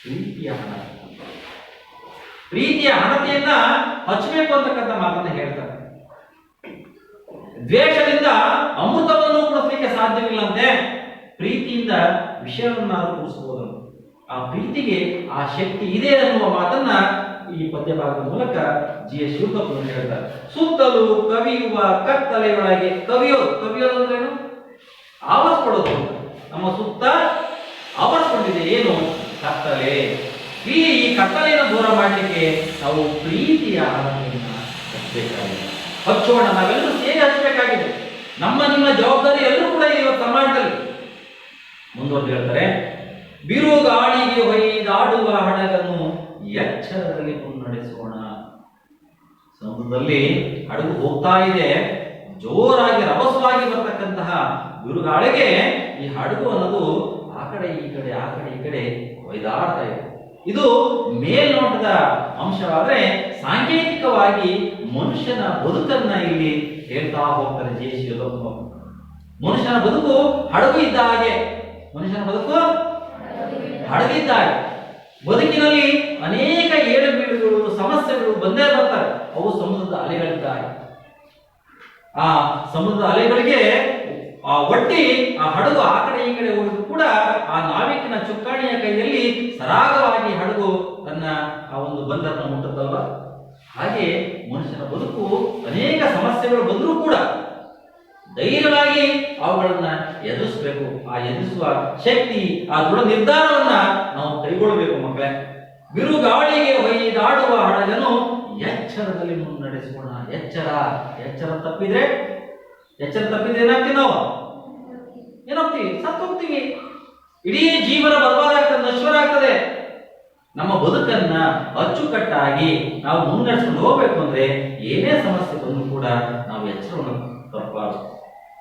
S1: ಪ್ರೀತಿಯ ಹಣ. ಪ್ರೀತಿಯ ಹಣತೆಯನ್ನ ಹಚ್ಚಬೇಕು ಅಂತಕ್ಕಂಥ ಮಾತನ್ನ ಹೇಳ್ತಾರೆ. ದ್ವೇಷದಿಂದ ಅಮೃತವನ್ನು ಕೊಡಿಸಲಿಕ್ಕೆ ಸಾಧ್ಯವಿಲ್ಲಂತೆ, ಪ್ರೀತಿಯಿಂದ ವಿಷಯವನ್ನಾದರೂ ಕೂಡಿಸಬಹುದು. ಆ ಪ್ರೀತಿಗೆ ಆ ಶಕ್ತಿ ಇದೆ ಅನ್ನುವ ಮಾತನ್ನ ಈ ಪದ್ಯಭಾಗದ ಮೂಲಕ ಜಿ.ಎಸ್. ಶಿವರುದ್ರಪ್ಪ ಹೇಳ್ತಾರೆ. ಸುತ್ತಲೂ ಕವಿಯುವ ಕತ್ತಲೆಯೊಳಗೆ ಕವಿಯೋದಂದ್ರೇನು? ಆವರಿಸ್ಕೊಳ್ಳೋದು. ನಮ್ಮ ಸುತ್ತ ಆವರಿಸ್ಕೊಂಡಿದೆ ಏನು? ಕತ್ತಲೆ. ಈ ಕತ್ತಲೆಯನ್ನು ದೂರ ಮಾಡಲಿಕ್ಕೆ ನಾವು ಪ್ರೀತಿಯ ಹಣತೆಯನ್ನ ಹಚ್ಚಬೇಕಾಗಿದೆ. ಹಚ್ಚೋಣ. ನಾವೆಲ್ಲರೂ ಸೇರಿ ಹಚ್ಚಬೇಕಾಗಿದೆ. ನಿಮ್ಮ ಜವಾಬ್ದಾರಿ ಎಲ್ಲರೂ ಕೂಡ ಇವತ್ತು ಸಮಾಜದಲ್ಲಿ. ಮುಂದುವರೆದು ಹೇಳ್ತಾರೆ, ಬಿರುಗಾಳಿಗೆ ಹೊಯ್ದಾಡುವ ಹಡಗನ್ನು ಎಚ್ಚರದಲ್ಲಿ ಮುನ್ನಡೆಸೋಣ. ಸಮುದ್ರದಲ್ಲಿ ಹಡಗು ಹೋಗ್ತಾ ಇದೆ, ಜೋರಾಗಿ ರಭಸವಾಗಿ ಬರ್ತಕ್ಕಂತಹ ಬಿರುಗಾಳಿಗೆ ಈ ಹಡಗು ಅನ್ನೋದು ಆ ಕಡೆ ಈ ಕಡೆ ಆ ಕಡೆ ಈ ಕಡೆ ಹೊಯ್ದಾಡ್ತಾ ಇದೆ. ಇದು ಮೇಲ್ನೋಟದ ಅಂಶವಾದ್ರೆ ಸಾಂಕೇತಿಕವಾಗಿ ಮನುಷ್ಯನ ಬದುಕನ್ನ ಇಲ್ಲಿ ಹೇಳ್ತಾ ಹೋಗ್ತಾರೆ ಜೆ.ಸಿ. ಮನುಷ್ಯನ ಬದುಕು ಹಡಗು ಇದ್ದ ಹಾಗೆ. ಮನುಷ್ಯನ ಬದುಕು ಹಡಗಿದ್ದ ಹಾಗೆ. ಬದುಕಿನಲ್ಲಿ ಅನೇಕ ಏಳು ಬೀಳುಗಳು, ಸಮಸ್ಯೆಗಳು ಬಂದೇ ಬರ್ತಾರೆ. ಅವು ಸಮುದ್ರದ ಅಲೆಗಳಿದ್ದಾವೆ. ಆ ಸಮುದ್ರದ ಅಲೆಗಳಿಗೆ ಒಟ್ಟಿ ಆ ಹಡಗು ಆ ಕಡೆ ಈ ಕಡೆ ಹೋಗಿದ್ರು ಕೂಡ ಆ ನಾವಿಕನ ಚುಕ್ಕಾಣಿಯ ಕೈಯಲ್ಲಿ ಸರಾಗವಾಗಿ ಹಡಗು ತನ್ನ ಆ ಒಂದು ಬಂದರನ್ನು ಮುಟ್ಟುತ್ತಲ್ವ. ಹಾಗೆ ಮನುಷ್ಯನ ಬದುಕು ಅನೇಕ ಸಮಸ್ಯೆಗಳು ಬಂದರೂ ಕೂಡ ಧೈರ್ಯವಾಗಿ ಅವುಗಳನ್ನ ಎದುರಿಸಬೇಕು. ಆ ಎದುರಿಸುವ ಶಕ್ತಿ, ಆ ದೃಢ ನಿರ್ಧಾರವನ್ನ ನಾವು ಕೈಗೊಳ್ಳಬೇಕು ಮಕ್ಕಳೇ. ಬಿರುಗಾಳಿಗೆ ಹೊಯ್ದಾಡುವ ಹಡಗನ್ನು ಎಚ್ಚರದಲ್ಲಿ ಮುನ್ನಡೆಸೋಣ. ಎಚ್ಚರ ತಪ್ಪಿದ್ರೆ ಏನಾಗ್ತೀವಿ? ನಾವು ಏನಾಗ್ತೀವಿ? ಸತ್ತು ಹೋಗ್ತೀವಿ. ಇಡೀ ಜೀವನ ಬರ್ಬಾದಾಗ್ತದೆ, ನಶ್ವರ ಆಗ್ತದೆ. ನಮ್ಮ ಬದುಕನ್ನ ಅಚ್ಚುಕಟ್ಟಾಗಿ ನಾವು ಮುನ್ನಡೆಸ್ಕೊಂಡು ಹೋಗ್ಬೇಕು ಅಂದ್ರೆ ಏನೇ ಸಮಸ್ಯೆ ಬಂದರೂ ಕೂಡ ನಾವು ಎಚ್ಚರವನ್ನು ತಪ್ಪಬಾರದು.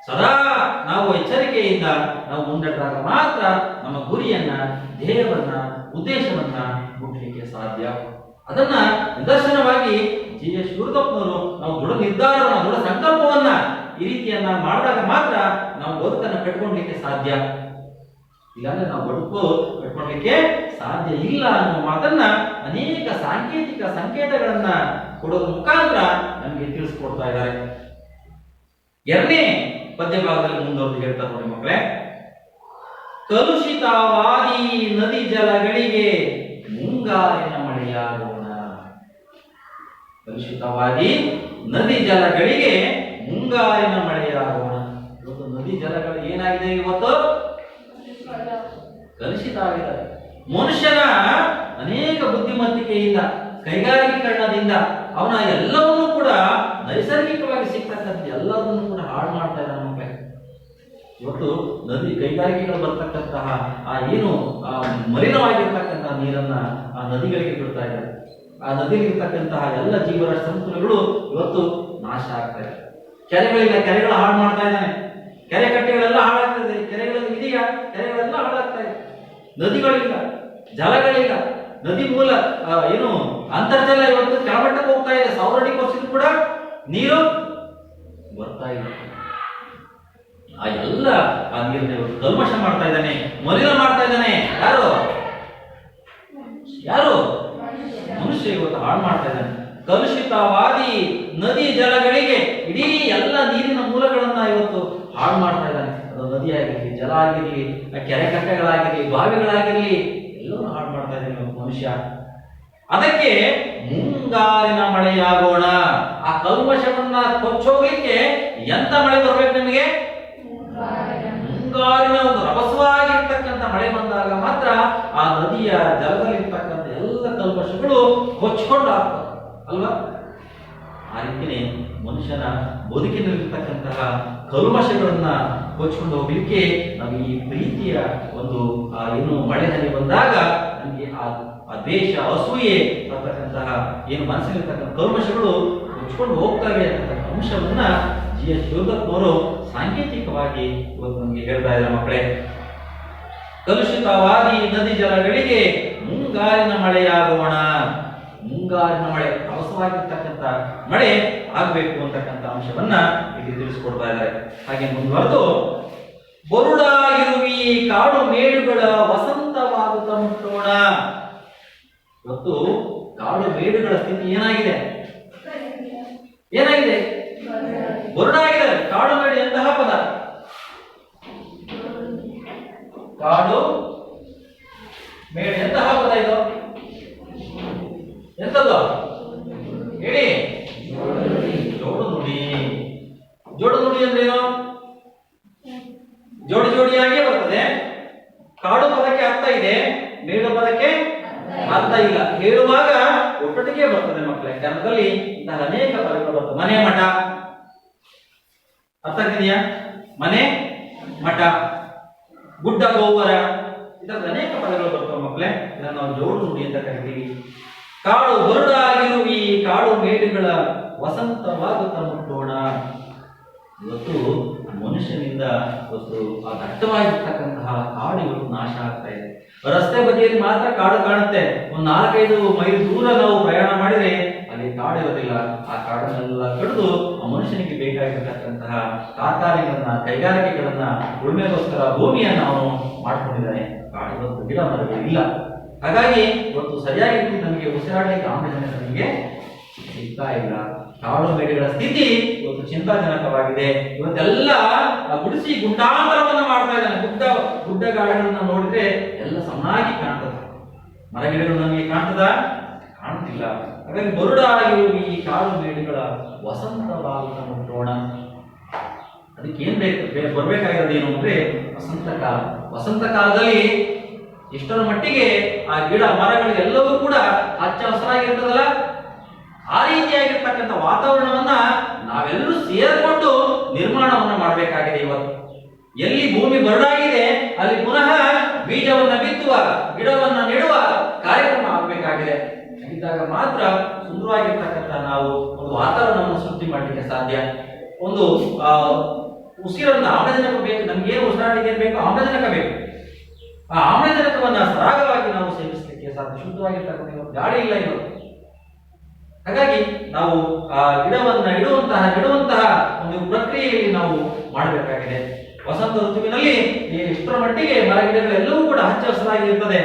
S1: ಸದಾ ನಾವು ಎಚ್ಚರಿಕೆಯಿಂದ ನಾವು ಮುನ್ನಡೆದಾಗ ಮಾತ್ರ ನಮ್ಮ ಗುರಿಯನ್ನ, ಧ್ಯೇಯವನ್ನ, ಉದ್ದೇಶವನ್ನ ಮುಟ್ಟಲಿಕ್ಕೆ ಸಾಧ್ಯ. ಅದನ್ನ ನಿದರ್ಶನವಾಗಿ ಜಿ.ಎಸ್. ಶಿವರುದ್ರಪ್ಪನವರು ನಾವು ದೃಢ ನಿರ್ಧಾರವನ್ನ, ದೃಢ ಸಂಕಲ್ಪವನ್ನ ಈ ರೀತಿಯನ್ನ ಮಾಡಿದಾಗ ಮಾತ್ರ ನಾವು ಬದುಕನ್ನು ಕಟ್ಕೊಳ್ಲಿಕ್ಕೆ ಸಾಧ್ಯ. ಇಲ್ಲಾಂದ್ರೆ ನಾವು ಬದುಕು ಕಟ್ಕೊಳ್ಲಿಕ್ಕೆ ಸಾಧ್ಯ ಇಲ್ಲ ಅನ್ನುವ ಮಾತನ್ನ ಅನೇಕ ಸಾಂಕೇತಿಕ ಸಂಕೇತಗಳನ್ನ ಕೊಡೋದ್ರ ಮುಖಾಂತರ ನಮಗೆ ತಿಳಿಸ್ಕೊಡ್ತಾ ಇದ್ದಾರೆ. ಎರಡನೇ ಪದ್ಯ ಭಾಗದಲ್ಲಿ ಮುಂದುವರೆದು ಹೇಳ್ತಾರೆ ನೋಡಿ ಮಕ್ಕಳೇ. ಕಲುಷಿತವಾದಿ ನದಿ ಜಲಗಳಿಗೆ ಮುಂಗಾರಿನ ಮಳೆಯಾಗೋಣ. ಕಲುಷಿತವಾದಿ ನದಿ ಜಲಗಳಿಗೆ ಮುಂಗಾರಿನ ಮಳೆಯಾಗೋಣ. ಇವತ್ತು ನದಿ ಜಲಗಳು ಏನಾಗಿದೆ? ಇವತ್ತು ಕಲುಷಿತ ಆಗಿದೆ. ಮನುಷ್ಯನ ಅನೇಕ ಬುದ್ಧಿಮತ್ತಿಕೆಯಿಂದ, ಕೈಗಾರಿಕೀಕರಣದಿಂದ ಅವನ ಎಲ್ಲವನ್ನೂ ಕೂಡ ನೈಸರ್ಗಿಕವಾಗಿ ಸಿಗ್ತಕ್ಕಂಥ ಎಲ್ಲದನ್ನು ಕೂಡ ಹಾಳು ಮಾಡ್ತಾ ಇದ್ದಾನೆ ಮಕ್ಕಳೇ. ಇವತ್ತು ನದಿ ಕೈಗಾರಿಕೆಗಳು ಬರ್ತಕ್ಕಂತಹ ಆ ಏನು ಮಲಿನವಾಗಿರ್ತಕ್ಕಂತಹ ನೀರನ್ನ ಆ ನದಿಗಳಿಗೆ ಬಿಡ್ತಾ ಇದ್ದಾರೆ. ಆ ನದಿಯಲ್ಲಿರ್ತಕ್ಕಂತಹ ಎಲ್ಲ ಜೀವರ ಸಂಕುಲಗಳು ಇವತ್ತು ನಾಶ ಆಗ್ತಾ ಇದೆ. ಕೆರೆಗಳಿಲ್ಲ, ಕೆರೆಗಳು ಹಾಳು ಮಾಡ್ತಾ ಇದ್ದಾನೆ. ಕೆರೆ ಕಟ್ಟೆಗಳೆಲ್ಲ ಹಾಳಾಗ್ತದೆ. ಕೆರೆಗಳಲ್ಲಿ ಇದೆಯಾ? ಕೆರೆಗಳೆಲ್ಲ ಹಾಳಾಗ್ತಾ ಇದೆ. ನದಿಗಳಿಲ್ಲ, ಜಲಗಳಿಲ್ಲ. ನದಿ ಮೂಲ ಏನು ಅಂತರ್ಜಲ ಇವತ್ತು ಕೆಳಮಟ್ಟಕ್ಕೆ ಹೋಗ್ತಾ ಇದೆ. 1000 ಅಡಿ ಕೊರ್ಸಿದ್ರು ಕೂಡ ನೀರು ಬರ್ತಾ ಇಲ್ಲ. ಆ ಎಲ್ಲ ಆ ನೀರನ್ನ ಇವತ್ತು ಕಲ್ಮಶ ಮಾಡ್ತಾ ಇದ್ದಾನೆ, ಮಲಿನ ಮಾಡ್ತಾ ಇದ್ದಾನೆ. ಯಾರು? ಮನುಷ್ಯ ಇವತ್ತು ಹಾಳು ಮಾಡ್ತಾ ಇದ್ದಾನೆ. ಕಲುಷಿತವಾದಿ ನದಿ ಜಲಗಳಿಗೆ ಇಡೀ ಎಲ್ಲ ನೀರಿನ ಮೂಲಗಳನ್ನ ಇವತ್ತು ಹಾಳು ಮಾಡ್ತಾ ಇದ್ದಾನೆ. ಅದು ನದಿ ಆಗಿರ್ಲಿ, ಜಲ ಆಗಿರ್ಲಿ, ಕೆರೆ ಕಟ್ಟೆಗಳಾಗಿರ್ಲಿ, ಬಾವಿಗಳಾಗಿರ್ಲಿ, ಎಲ್ಲವೂ ಹಾಳು ಮಾಡ್ತಾ ಇದ್ದಾನೆ ಮನುಷ್ಯ. ಅದಕ್ಕೆ ಮುಂಗಾರಿನ ಮಳೆಯಾಗೋಣ. ಆ ಕಲ್ಮಶವನ್ನ ಕೊಚ್ಚೋಗ್ಲಿಕ್ಕೆ ಎಂತ ಮಳೆ ಬರ್ಬೇಕು ನಮಗೆ? ಮುಂಗಾರಿನ ಒಂದು ರಭಸವಾಗಿರ್ತಕ್ಕಂಥ ಮಳೆ ಬಂದಾಗ ಮಾತ್ರ ಆ ನದಿಯ ಜಲದಲ್ಲಿರ್ತಕ್ಕಂಥ ಎಲ್ಲ ಕಲ್ಮಶಗಳು ಕೊಚ್ಕೊಂಡು ಆಗ್ತವೆ ಅಲ್ವಾ? ಆ ರೀತಿಯೇ ಮನುಷ್ಯನ ಬದುಕಿನಲ್ಲಿರ್ತಕ್ಕಂತಹ ಕಲ್ಮಶಗಳನ್ನ ಕೊಚ್ಕೊಂಡು ಹೋಗ್ಲಿಕ್ಕೆ ನಾವು ಈ ಪ್ರೀತಿಯ ಒಂದು ಏನು ಮಳೆ ಹನಿ ಬಂದಾಗ ನಮಗೆ ಆ ದ್ವೇಷ, ಅಸೂಯೆ ಬರ್ತಕ್ಕಂತಹ ಏನು ಮನಸ್ಸಿನಲ್ಲಿರ್ತಕ್ಕಂಥ ಕಲ್ಮಶಗಳು ಕೊಚ್ಕೊಂಡು ಹೋಗ್ತವೆ ಅಂತಕ್ಕಂಥ ಅಂಶವನ್ನ GS ಶಿವದತ್ತನವರು ಸಾಂಕೇತಿಕವಾಗಿ ಇವತ್ತು ನಮಗೆ ಹೇಳ್ತಾ ಇದ್ದಾರೆ. ಮಕ್ಕಳೇ, ಕಲುಷಿತವಾದಿ ನದಿ ಜಲಗಳಿಗೆ ಮುಂಗಾರಿನ ಮಳೆಯಾಗೋಣ. ಮುಂಗಾರಿನ ಮಳೆ, ಅವಸರವಾಗಿರ್ತಕ್ಕಂಥ ಮಳೆ ಆಗಬೇಕು ಅಂತಕ್ಕಂಥ ಅಂಶವನ್ನ ಇಲ್ಲಿ ತಿಳಿಸ್ಕೊಡ್ತಾ ಇದ್ದಾರೆ. ಹಾಗೆ ಮುಂದುವರೆದು, ಬರುಡಾಗಿರುವಿ ಕಾಡು ಮೇಡುಗಳ ವಸಂತವಾಗುತ್ತ ಮುಟ್ಟೋಣ. ಇವತ್ತು ಕಾಡು ಮೇಡುಗಳ ಸ್ಥಿತಿ ಏನಾಗಿದೆ? ಏನಾಗಿದೆ? ಬರುಡಾಗಿದೆ. ಕಾಡು ಮೇಡು ಎಂತಹ ಪದ? ಕಾಡು ಮೇಡು ಎಂತಹ ಪದ ಇದು? ಎಂತದ್ದು ಹೇಳಿ? ಜೋಡು ನುಡಿ. ಜೋಡು ನುಡಿ ಅಂದ್ರೇನು? ಜೋಡಿ ಜೋಡಿಯಾಗಿ ಬರ್ತದೆ. ಕಾಡು ಪದಕ್ಕೆ ಅರ್ಥ ಇದೆ, ಮೇಡು ಪದಕ್ಕೆ ಅರ್ಥ ಇಲ್ಲ. ಹೇಳುವಾಗ ಒಟ್ಟೊಟ್ಟಿಗೆ ಬರ್ತದೆ ಮಕ್ಕಳೇ. ಕನ್ನಡದಲ್ಲಿ ಇಂತಹ ಅನೇಕ ಪದಗಳು ಬರ್ತವೆ. ಮನೆ, ಮಠ, ಅರ್ಥ ಆಗ್ತಿದೆಯಾ? ಮನೆ, ಮಠ, ಗುಡ್ಡ, ಗೋವರ, ಇದರ ಅನೇಕ ಪದಗಳು ಬರ್ತವೆ ಮಕ್ಕಳೇ. ಇದನ್ನು ನಾವು ಜೋಡು ನುಡಿ ಅಂತ ಕರಿತೀವಿ. ಕಾಡು ಬರುಡಾಗಿರುವಿ ಕಾಡು ಮೇಡುಗಳ ವಸಂತವಾಗುತ್ತ ಮುಟ್ಟೋಣ. ಇವತ್ತು ಮನುಷ್ಯನಿಂದ ಇವತ್ತು ಆ ದಟ್ಟವಾಗಿರ್ತಕ್ಕಂತಹ ಕಾಡು ಇವತ್ತು ನಾಶ ಆಗ್ತಾ ಇದೆ. ರಸ್ತೆ ಬದಿಯಲ್ಲಿ ಮಾತ್ರ ಕಾಡು ಕಾಣುತ್ತೆ. ಒಂದು 4-5 ಮೈಲ್ ದೂರ ನಾವು ಪ್ರಯಾಣ ಮಾಡಿದ್ರೆ ಅಲ್ಲಿ ಕಾಡು ಇರೋದಿಲ್ಲ. ಆ ಕಾಡನ್ನೆಲ್ಲ ಕಡಿದು ಆ ಮನುಷ್ಯನಿಗೆ ಬೇಕಾಗಿರ್ತಕ್ಕಂತಹ ಕಾರ್ಖಾನೆಗಳನ್ನ, ಕೈಗಾರಿಕೆಗಳನ್ನ, ಉಳುಮೆಗೋಸ್ಕರ ಭೂಮಿಯನ್ನು ಅವನು ಮಾಡ್ಕೊಂಡಿದ್ದಾನೆ. ಕಾಡು ಇವತ್ತು ಗಿಡ ಮರಗಳು ಇಲ್ಲ. ಹಾಗಾಗಿ ಇವತ್ತು ಸರಿಯಾಗಿ ನಮಗೆ ಉಸಿರಾಡಲಿಕ್ಕೆ ಆಮ್ಲಜನಕ ನಮಗೆ ಸಿಗ್ತಾ ಇಲ್ಲ. ಕಾಡು ಮೇಡುಗಳ ಸ್ಥಿತಿ ಇವತ್ತು ಚಿಂತಾಜನಕವಾಗಿದೆ. ಇವತ್ತೆಲ್ಲ ಗುಡಿಸಿ ಗುಡ್ಡಾಂತರವನ್ನ ಮಾಡ್ತಾ ಇದ್ದಾನೆ. ಗುಡ್ಡಗಾಡುಗಳನ್ನ ನೋಡಿದ್ರೆ ಎಲ್ಲ ಸಮನಾಗಿ ಕಾಣ್ತದೆ. ಮರಗಿಡಗಳು ನಮಗೆ ಕಾಣ್ತದ? ಕಾಣ್ತಿಲ್ಲ. ಹಾಗಾಗಿ ಬರುಡಾಗಿರುವ ಈ ಕಾಡು ಮೇಡುಗಳ ವಸಂತವಾಗುತ್ತ ಮುಟ್ಟೋಣ. ಅದಕ್ಕೆ ಏನ್ ಬರ್ಬೇಕಾಗಿರೋದು ಏನು ಅಂದ್ರೆ ವಸಂತ ಕಾಲ. ವಸಂತ ಕಾಲದಲ್ಲಿ ಎಷ್ಟರ ಮಟ್ಟಿಗೆ ಆ ಗಿಡ ಮರಗಳಿಗೆಲ್ಲವೂ ಕೂಡ ಹಚ್ಚ ಹಸಿರಾಗಿರ್ತದಲ್ಲ, ಆ ರೀತಿಯಾಗಿರ್ತಕ್ಕಂಥ ವಾತಾವರಣವನ್ನ ನಾವೆಲ್ಲರೂ ಸೇರಿಕೊಂಡು ನಿರ್ಮಾಣವನ್ನ ಮಾಡಬೇಕಾಗಿದೆ. ಇವತ್ತು ಎಲ್ಲಿ ಭೂಮಿ ಬರಡಾಗಿದೆ ಅಲ್ಲಿ ಪುನಃ ಬೀಜವನ್ನ ಬಿತ್ತುವ, ಗಿಡವನ್ನ ನೆಡುವ ಕಾರ್ಯಕ್ರಮ ಆಗಬೇಕಾಗಿದೆ. ಇದ್ದಾಗ ಮಾತ್ರ ಸುಂದರವಾಗಿರ್ತಕ್ಕಂಥ ನಾವು ಒಂದು ವಾತಾವರಣವನ್ನು ಸೃಷ್ಟಿ ಮಾಡಲಿಕ್ಕೆ ಸಾಧ್ಯ. ಒಂದು ಉಸಿರನ್ನ, ಆಮ್ಲಜನಕ ಬೇಕು. ನಮ್ಗೆ ಏನು ಉಸಿರಾಟಕ್ಕೆ ಬೇಕು? ಆಮ್ಲಜನಕ ಬೇಕು. ಆ ಆಮ್ಲಜನಕವನ್ನ ಸರಾಗವಾಗಿ ನಾವು ಸೇವಿಸಲಿಕ್ಕೆ ಸಾಧ್ಯ. ಶುದ್ಧವಾಗಿರ್ತಕ್ಕಂಥ ಗಾಳಿ ಇಲ್ಲ ಇವತ್ತು. ಹಾಗಾಗಿ ನಾವು ಆ ಗಿಡವನ್ನ ನೆಡುವಂತಹ ಒಂದು ಪ್ರಕ್ರಿಯೆಯಲ್ಲಿ ನಾವು ಮಾಡಬೇಕಾಗಿದೆ. ವಸಂತ ಋತುವಿನಲ್ಲಿ ಎಷ್ಟರ ಮಟ್ಟಿಗೆ ಮರ ಗಿಡಗಳೆಲ್ಲವೂ ಕೂಡ ಹಚ್ಚ ಹಸಿರಾಗಿರ್ತದೆ.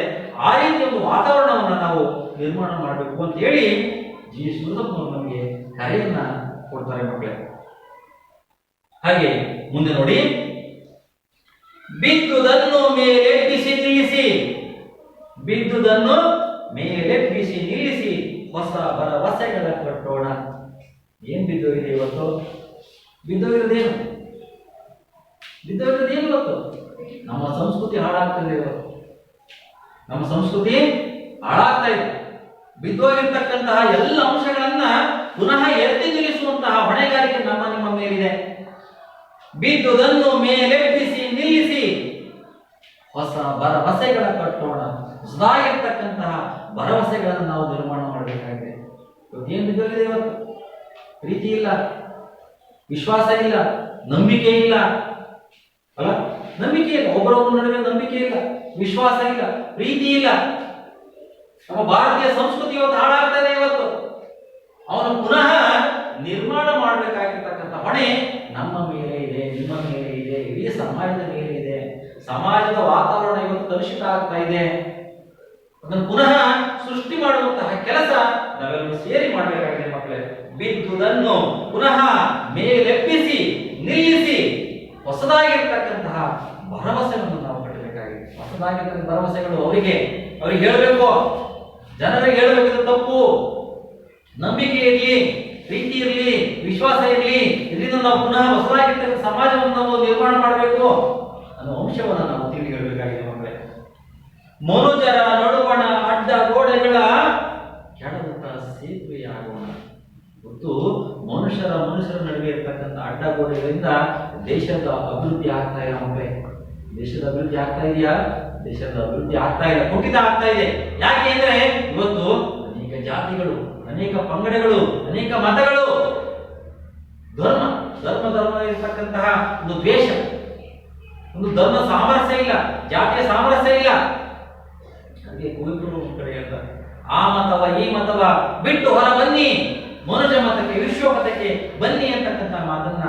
S1: ಆ ರೀತಿ ಒಂದು ವಾತಾವರಣವನ್ನ ನಾವು ನಿರ್ಮಾಣ ಮಾಡಬೇಕು ಅಂತ ಹೇಳಿ GS ಶಿವದತ್ತನವರು ನಮಗೆ ಕರೆಯನ್ನ ಕೊಡ್ತಾರೆ ಮಕ್ಕಳೇ. ಹಾಗೆ ಮುಂದೆ ನೋಡಿ, ಬಿದ್ದುದನ್ನು ಮೇಲೆಬ್ಬಿಸಿ ನಿಲ್ಲಿಸಿ. ಬಿದ್ದುದನ್ನು ಮೇಲೆಬ್ಬಿಸಿ ನಿಲ್ಲಿಸಿ ಹೊಸ ಭರವಸೆಗಳ ಕಟ್ಟೋಣ. ಏನ್ ಬಿದ್ದೋಗಿದೆ ಇವತ್ತು? ಬಿದ್ದೋಗಿರೋದೇನು? ಬಿದ್ದೋಗಿರೋದೇನು ಇವತ್ತು? ನಮ್ಮ ಸಂಸ್ಕೃತಿ ಹಾಳಾಗ್ತದೆ. ಇವತ್ತು ನಮ್ಮ ಸಂಸ್ಕೃತಿ ಹಾಳಾಗ್ತಾ ಇದೆ. ಬಿದ್ದೋಗಿರ್ತಕ್ಕಂತಹ ಎಲ್ಲ ಅಂಶಗಳನ್ನ ಪುನಃ ಎತ್ತಿ ನಿಲ್ಲಿಸುವಂತಹ ಹೊಣೆಗಾರಿಕೆ ನಮ್ಮ ನಿಮ್ಮ ಮೇಲಿದೆ. ಬಿದ್ದುದನ್ನು ಮೇಲೆಬ್ಬಿಸಿ ನಿಲ್ಲಿಸಿ ಹೊಸ ಭರವಸೆಗಳ ಕಟ್ಟೋಣ. ಹೊಸದಾಗಿರ್ತಕ್ಕಂತಹ ಭರವಸೆಗಳನ್ನು ನಾವು ನಿರ್ಮಾಣ ಮಾಡಬೇಕಾಗಿದೆ. ಏನು ಬಿದ್ದೋಗಿದೆ ಇವತ್ತು? ಪ್ರೀತಿ ಇಲ್ಲ, ವಿಶ್ವಾಸ ಇಲ್ಲ, ನಂಬಿಕೆ ಇಲ್ಲ ಅಲ್ಲ? ನಂಬಿಕೆ ಇಲ್ಲ. ಒಬ್ಬರೊಬ್ಬರ ನಡುವೆ ನಂಬಿಕೆ ಇಲ್ಲ, ವಿಶ್ವಾಸ ಇಲ್ಲ, ಪ್ರೀತಿ ಇಲ್ಲ. ನಮ್ಮ ಭಾರತೀಯ ಸಂಸ್ಕೃತಿ ಇವತ್ತು ಹಾಳಾಗ್ತದೆ. ಇವತ್ತು ಅವನು ಪುನಃ ನಿರ್ಮಾಣ ಮಾಡಬೇಕಾಗಿರ್ತಕ್ಕಂಥ ಹೊಣೆ ನಮ್ಮ ಮೇಲೆ ಇದೆ, ನಿಮ್ಮ ಮೇಲೆ ಇದೆ, ಇಡೀ ಸಮಾಜದ ಮೇಲೆ ಇದೆ. ಸಮಾಜದ ವಾತಾವರಣ ಇವತ್ತು ಕಲುಷಿತ ಆಗ್ತಾ ಇದೆ. ಅದನ್ನು ಪುನಃ ಸೃಷ್ಟಿ ಮಾಡುವಂತಹ ಕೆಲಸ ನಾವೆಲ್ಲರೂ ಸೇರಿ ಮಾಡಬೇಕಾಗಿದೆ. ಮಕ್ಕಳೇ. ಬಿದ್ದುದನ್ನು ಪುನಃ ಮೇಲೆಬ್ಬಿಸಿ ನಿಲ್ಲಿಸಿ ಹೊಸದಾಗಿರ್ತಕ್ಕಂತಹ ಭರವಸೆಯನ್ನು ನಾವು ಕಟ್ಟಬೇಕಾಗಿದೆ. ಹೊಸದಾಗಿರ್ತಕ್ಕಂಥ ಭರವಸೆಗಳು ಅವರಿಗೆ ಹೇಳಬೇಕು, ಜನರಿಗೆ ಹೇಳಬೇಕು. ತಪ್ಪು ನಂಬಿಕೆ ಇರಲಿ, ಪ್ರೀತಿ ಇರಲಿ, ವಿಶ್ವಾಸ ಇರಲಿ, ಇದರಿಂದ ನಾವು ಪುನಃ ಹೊಸದಾಗಿರ್ತಕ್ಕಂಥ ಸಮಾಜವನ್ನು ನಾವು ನಿರ್ಮಾಣ ಮಾಡಬೇಕು ಅನ್ನೋ ಅಂಶವನ್ನು ನಾವು ತಿಳಿ ಹೇಳಬೇಕಾಗಿದೆ ಮಕ್ಕಳೇ. ಮನುಜರ ನಡುವಣ ಅಡ್ಡ ಗೋಡೆಗಳ ಕೆಡದಂತಹ ಸೇತುವೆಯಾಗೋಣ. ಮತ್ತು ಮನುಷ್ಯರ ನಡುವೆ ಇರ್ತಕ್ಕಂಥ ಅಡ್ಡ ಗೋಡೆಗಳಿಂದ ದೇಶದ ಅಭಿವೃದ್ಧಿ ಆಗ್ತಾ ಇಲ್ಲ ಮಕ್ಕಳೇ. ದೇಶದ ಅಭಿವೃದ್ಧಿ ಆಗ್ತಾ ಇದೆಯಾ? ದೇಶದ ಅಭಿವೃದ್ಧಿ ಆಗ್ತಾ ಇಲ್ಲ, ಕುಂಠಿತ ಆಗ್ತಾ ಇದೆ. ಯಾಕೆ ಅಂದ್ರೆ ಇವತ್ತು ಅನೇಕ ಜಾತಿಗಳು, ಅನೇಕ ಪಂಗಡಗಳು, ಅನೇಕ ಮತಗಳು, ಧರ್ಮ ಇರತಕ್ಕಂತಹ ಒಂದು ದ್ವೇಷ, ಒಂದು ಧರ್ಮ ಸಾಮರಸ್ಯ ಇಲ್ಲ, ಜಾತಿಯ ಸಾಮರಸ್ಯ ಇಲ್ಲ. ಅದಕ್ಕೆ ಕುವೆಂಪು ಕಡೆ ಹೇಳ್ತಾರೆ, ಆ ಮತವ ಈ ಮತವ ಬಿಟ್ಟು ಹೊರ ಬನ್ನಿ, ಮನುಷ್ಯ ಮತಕ್ಕೆ ವಿಶ್ವ ಮತಕ್ಕೆ ಬನ್ನಿ ಅಂತಕ್ಕಂಥ ಮಾತನ್ನ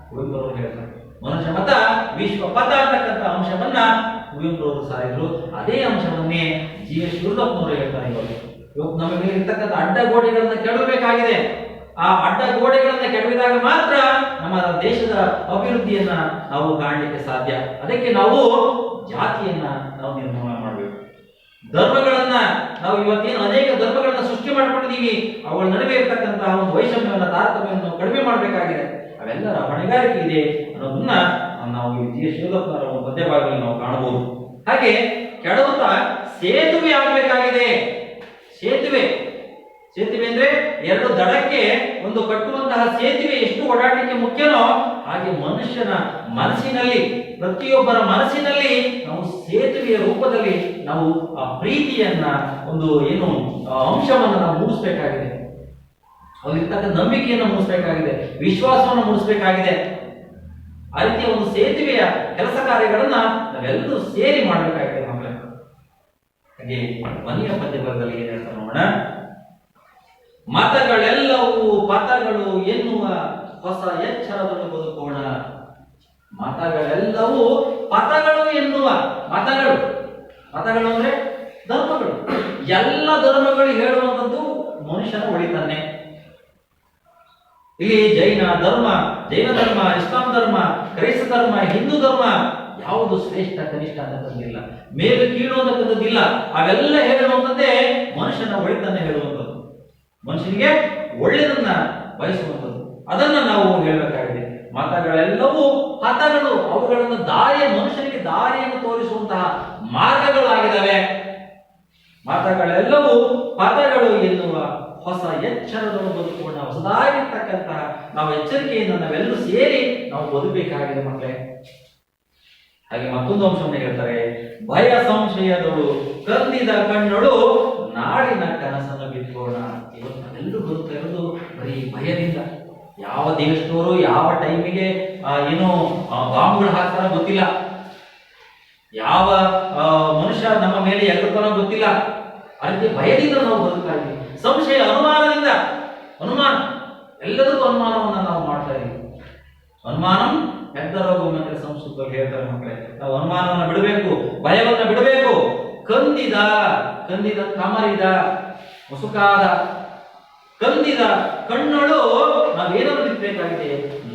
S1: ಕುವೆಂಪು ಅವರು ಹೇಳ್ತಾರೆ. ಮನುಷ್ಯ ಮತ ವಿಶ್ವ ಪಥ ಅಂತಕ್ಕಂಥ ಅಂಶವನ್ನ ಕುವೆಂಪು ಅವರು ಸಾರಿದ್ರು. ಅದೇ ಅಂಶವನ್ನೇ ಜಿ.ಎಸ್. ಶಿವರುದ್ರಪ್ಪನವರು ಹೇಳ್ತಾರೆ. ಇವತ್ತು ನಮ್ಮ ಮೇಲೆ ಇರ್ತಕ್ಕಂಥ ಅಡ್ಡ ಗೋಡೆಗಳನ್ನ ಕೆಡವಬೇಕಾಗಿದೆ. ಆ ಅಡ್ಡ ಗೋಡೆಗಳನ್ನ ಕೆಡವಿದಾಗ ಮಾತ್ರ ನಮ್ಮ ದೇಶದ ಅಭಿವೃದ್ಧಿಯನ್ನ ನಾವು ಕಾಣಲಿಕ್ಕೆ ಸಾಧ್ಯ. ಅದಕ್ಕೆ ನಾವು ಜಾತಿಯನ್ನ ನಾವು ನಿರ್ಮಾಣ ಮಾಡಬೇಕು. ಧರ್ಮಗಳನ್ನ ನಾವು ಇವತ್ತೇನು ಅನೇಕ ಧರ್ಮಗಳನ್ನ ಸೃಷ್ಟಿ ಮಾಡ್ಕೊಂಡಿದ್ದೀವಿ, ಅವುಗಳ ನಡುವೆ ಇರ್ತಕ್ಕಂತಹ ಒಂದು ವೈಷಮ್ಯವನ್ನ, ತಾರತಮ್ಯವನ್ನು ಕಡಿಮೆ ಮಾಡಬೇಕಾಗಿದೆ. ಅವೆಲ್ಲರ ಹೊಣೆಗಾರಿಕೆ ಇದೆ ಅನ್ನೋದನ್ನ ನಾವು ಜಿ.ಎಸ್. ಶಿವರುದ್ರಪ್ಪನವರ ಒಂದು ಪದ್ಯ ಭಾಗದಲ್ಲಿ ನಾವು ಕಾಣಬಹುದು. ಹಾಗೆ ಕೆಡವಂತ ಸೇತುವೆ ಆಗಬೇಕಾಗಿದೆ. ಸೇತುವೆ ಅಂದ್ರೆ ಎರಡು ದಡಕ್ಕೆ ಒಂದು ಕಟ್ಟುವಂತಹ ಸೇತುವೆ ಎಷ್ಟು ಓಡಾಡಲಿಕ್ಕೆ ಮುಖ್ಯನೋ ಹಾಗೆ ಮನುಷ್ಯನ ಮನಸ್ಸಿನಲ್ಲಿ, ಪ್ರತಿಯೊಬ್ಬರ ಮನಸ್ಸಿನಲ್ಲಿ ನಾವು ಸೇತುವೆಯ ರೂಪದಲ್ಲಿ ನಾವು ಆ ಪ್ರೀತಿಯನ್ನ, ಒಂದು ಅಂಶವನ್ನ ನಾವು ಮೂಡಿಸಬೇಕಾಗಿದೆ. ಅವರಿರ್ತಕ್ಕಂಥ ನಂಬಿಕೆಯನ್ನು ಮೂಡಿಸಬೇಕಾಗಿದೆ, ವಿಶ್ವಾಸವನ್ನು ಮೂಡಿಸಬೇಕಾಗಿದೆ. ಆ ರೀತಿಯ ಒಂದು ಸೇತುವೆಯ ಕೆಲಸ ಕಾರ್ಯಗಳನ್ನ ನಾವೆಲ್ಲರೂ ಸೇರಿ ಮಾಡಬೇಕಾಗಿದೆ ಮಕ್ಕಳೇ. ಹಾಗೆ ಮನೆಯ ಪದ್ಯ ಭಾಗದಲ್ಲಿ ಏನ್ ಹೇಳ್ತಾರೆ ನೋಡೋಣ. ಮತಗಳೆಲ್ಲವೂ ಪಥಗಳು ಎನ್ನುವ ಹೊಸ ಎಚ್ಚರವನ್ನು ಬದುಕೋಣ. ಮತಗಳೆಲ್ಲವೂ ಪಥಗಳು ಎನ್ನುವ, ಮತಗಳು ಅಂದ್ರೆ ಧರ್ಮಗಳು. ಎಲ್ಲ ಧರ್ಮಗಳು ಹೇಳುವಂಥದ್ದು ಮನುಷ್ಯನ ಒಳಿತಾನೆ. ಇಲ್ಲಿ ಜೈನ ಧರ್ಮ, ಇಸ್ಲಾಂ ಧರ್ಮ, ಕ್ರೈಸ್ತ ಧರ್ಮ, ಹಿಂದೂ ಧರ್ಮ ಯಾವುದು ಶ್ರೇಷ್ಠ ಕನಿಷ್ಠ ಅಂತಕ್ಕಂಥದ್ದಿಲ್ಲ, ಮೇಲು ಕೀಳು ಅಂತಕ್ಕಂಥದ್ದಿಲ್ಲ. ಅವೆಲ್ಲ ಹೇಳುವಂಥದ್ದೇ ಮನುಷ್ಯನ ಒಳಿತನ್ನ ಹೇಳುವಂಥದ್ದು, ಮನುಷ್ಯನಿಗೆ ಒಳ್ಳೆಯದನ್ನ ಬಯಸುವಂಥದ್ದು. ಅದನ್ನ ನಾವು ಹೇಳಬೇಕಾಗಿದೆ. ಮತಗಳೆಲ್ಲವೂ ಪಥಗಳು, ಅವುಗಳನ್ನು ಮನುಷ್ಯನಿಗೆ ದಾರಿಯನ್ನು ತೋರಿಸುವಂತಹ ಮಾರ್ಗಗಳಾಗಿದ್ದಾವೆ. ಮತಗಳೆಲ್ಲವೂ ಪಥಗಳು ಎನ್ನುವ ಹೊಸ ಎಚ್ಚರವನ್ನು ಬದುಕೋಣ. ಹೊಸದಾಗಿರ್ತಕ್ಕಂತಹ ನಾವು ಎಚ್ಚರಿಕೆಯಿಂದ ನಾವೆಲ್ಲರೂ ಸೇರಿ ನಾವು ಬದುಕಬೇಕಾಗಿದೆ ಮಕ್ಕಳೇ. ಹಾಗೆ ಮತ್ತೊಂದು ಅಂಶವನ್ನು ಹೇಳ್ತಾರೆ, ಭಯ ಸಂಶಯದಳು ಕಂದಿದ ಕಣ್ಣಳು ನಾಡಿನ ಕನಸನ್ನು ಬಿತ್ತೋಣ. ಇವತ್ತು ನಾವೆಲ್ಲರೂ ಬದುಕ್ತಾ ಇರೋದು ಬರೀ ಭಯದಿಂದ. ಯಾವ ದೇಶದವರು ಯಾವ ಟೈಮಿಗೆ ಬಾಂಬ್ಗಳು ಹಾಕ್ತಾರ ಗೊತ್ತಿಲ್ಲ, ಯಾವ ಮನುಷ್ಯ ನಮ್ಮ ಮೇಲೆ ಎದುರ್ತಾನೋ ಗೊತ್ತಿಲ್ಲ. ಅದಕ್ಕೆ ಭಯದಿಂದ ನಾವು ಬದುಕ್ತಾ ಇದ್ದೀವಿ. ಸಂಶಯ, ಅನುಮಾನದಿಂದ, ಎಲ್ಲದಕ್ಕೂ ಅನುಮಾನವನ್ನ ನಾವು ಮಾಡ್ತಾ ಇದ್ದೀವಿ. ಅನುಮಾನಂ ಹೆದ್ದ ರೋಗಂ ಅಂತ ಸಂಸ್ಕೃತದಲ್ಲಿ ಹೇಳ್ತಾರೆ ಮಕ್ಕಳೇ. ನಾವು ಅನುಮಾನವನ್ನ ಬಿಡಬೇಕು, ಭಯವನ್ನ ಬಿಡಬೇಕು. ಕಂದಿದ ಕಮರಿದ ಮುಸುಕಾದ ಕಂದಿದ ಕಣ್ಣಳು ನಾವೇನನ್ನು ಬಿತ್ತಬೇಕಾಗಿದೆ?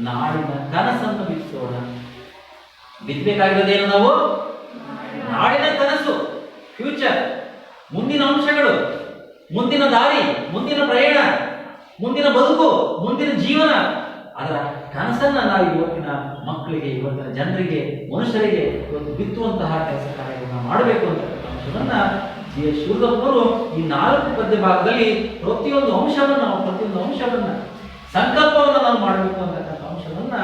S1: ನಾಡಿನ ಕನಸನ್ನು ಬಿತ್ತೋಣ. ಬಿತ್ತಬೇಕಾಗಿರೋದೇನು? ನಾವು ನಾಡಿನ ಕನಸು, ಫ್ಯೂಚರ್, ಮುಂದಿನ ಅಂಶಗಳು, ಮುಂದಿನ ದಾರಿ, ಮುಂದಿನ ಪ್ರಯಾಣ, ಮುಂದಿನ ಬದುಕು, ಮುಂದಿನ ಜೀವನ. ಅದರ ಕನಸನ್ನ ನಾವು ಇವತ್ತಿನ ಮಕ್ಕಳಿಗೆ, ಇವತ್ತಿನ ಜನರಿಗೆ, ಮನುಷ್ಯರಿಗೆ ಇವತ್ತು ಬಿತ್ತುವಂತಹ ಕೆಲಸ ಕಾರ್ಯಗಳನ್ನ ಮಾಡಬೇಕು ಅಂತಕ್ಕಂಥ ಅಂಶವನ್ನ ಜಿ.ಎಸ್. ಶಿವರುದ್ರಪ್ಪನವರು ಈ 4 ಪದ್ಯ ಭಾಗದಲ್ಲಿ ಪ್ರತಿಯೊಂದು ಅಂಶವನ್ನ ಸಂಕಲ್ಪವನ್ನ ನಾವು ಮಾಡಬೇಕು ಅಂತಕ್ಕಂಥ ಅಂಶವನ್ನ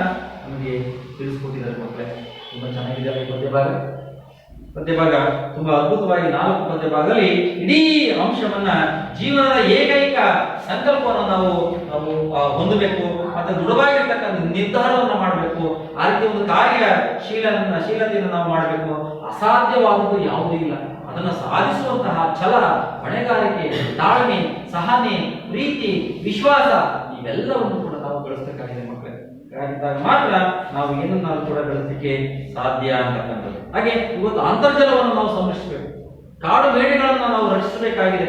S1: ನಮಗೆ ತಿಳಿಸ್ಕೊಟ್ಟಿದ್ದಾರೆ ಮಕ್ಕಳೇ. ತುಂಬಾ ಚೆನ್ನಾಗಿದೆ ಈ ಪದ್ಯ ಭಾಗ ತುಂಬಾ ಅದ್ಭುತವಾಗಿ 4 ಪದ್ಯ ಭಾಗದಲ್ಲಿ ಇಡೀ ಅಂಶವನ್ನ, ಜೀವನದ ಏಕೈಕ ಸಂಕಲ್ಪವನ್ನು ನಾವು ಹೊಂದಬೇಕು, ಮತ್ತೆ ದೃಢವಾಗಿರ್ತಕ್ಕಂಥ ನಿರ್ಧಾರವನ್ನ ಮಾಡಬೇಕು. ಆ ರೀತಿ ಒಂದು ಕಾರ್ಯಶೀಲತೆಯನ್ನು ನಾವು ಮಾಡಬೇಕು. ಅಸಾಧ್ಯವಾದದ್ದು ಯಾವುದೂ ಇಲ್ಲ. ಅದನ್ನು ಸಾಧಿಸುವಂತಹ ಛಲ, ಹೊಣೆಗಾರಿಕೆ, ತಾಳ್ಮೆ, ಸಹನೆ, ಪ್ರೀತಿ, ವಿಶ್ವಾಸ ಇವೆಲ್ಲವನ್ನು ಕೂಡ ನಾವು ಬೆಳೆಸಬೇಕಾಗಿದೆ ಮಕ್ಕಳೇ. ಹಾಗಿದ್ದಾಗ ಮಾತ್ರ ನಾವು ಏನನ್ನಾದ್ರೂ ಕೂಡ ಬೆಳೆಸಲಿಕ್ಕೆ ಸಾಧ್ಯ ಅಂತಕ್ಕಂಥದ್ದು. ಹಾಗೆ ಇವತ್ತು ಅಂತರ್ಜಲವನ್ನು ನಾವು ಸಂರಕ್ಷಿಸಬೇಕು, ಕಾಡು ಮೇಡೆಗಳನ್ನು ನಾವು ರಕ್ಷಿಸಬೇಕಾಗಿದೆ.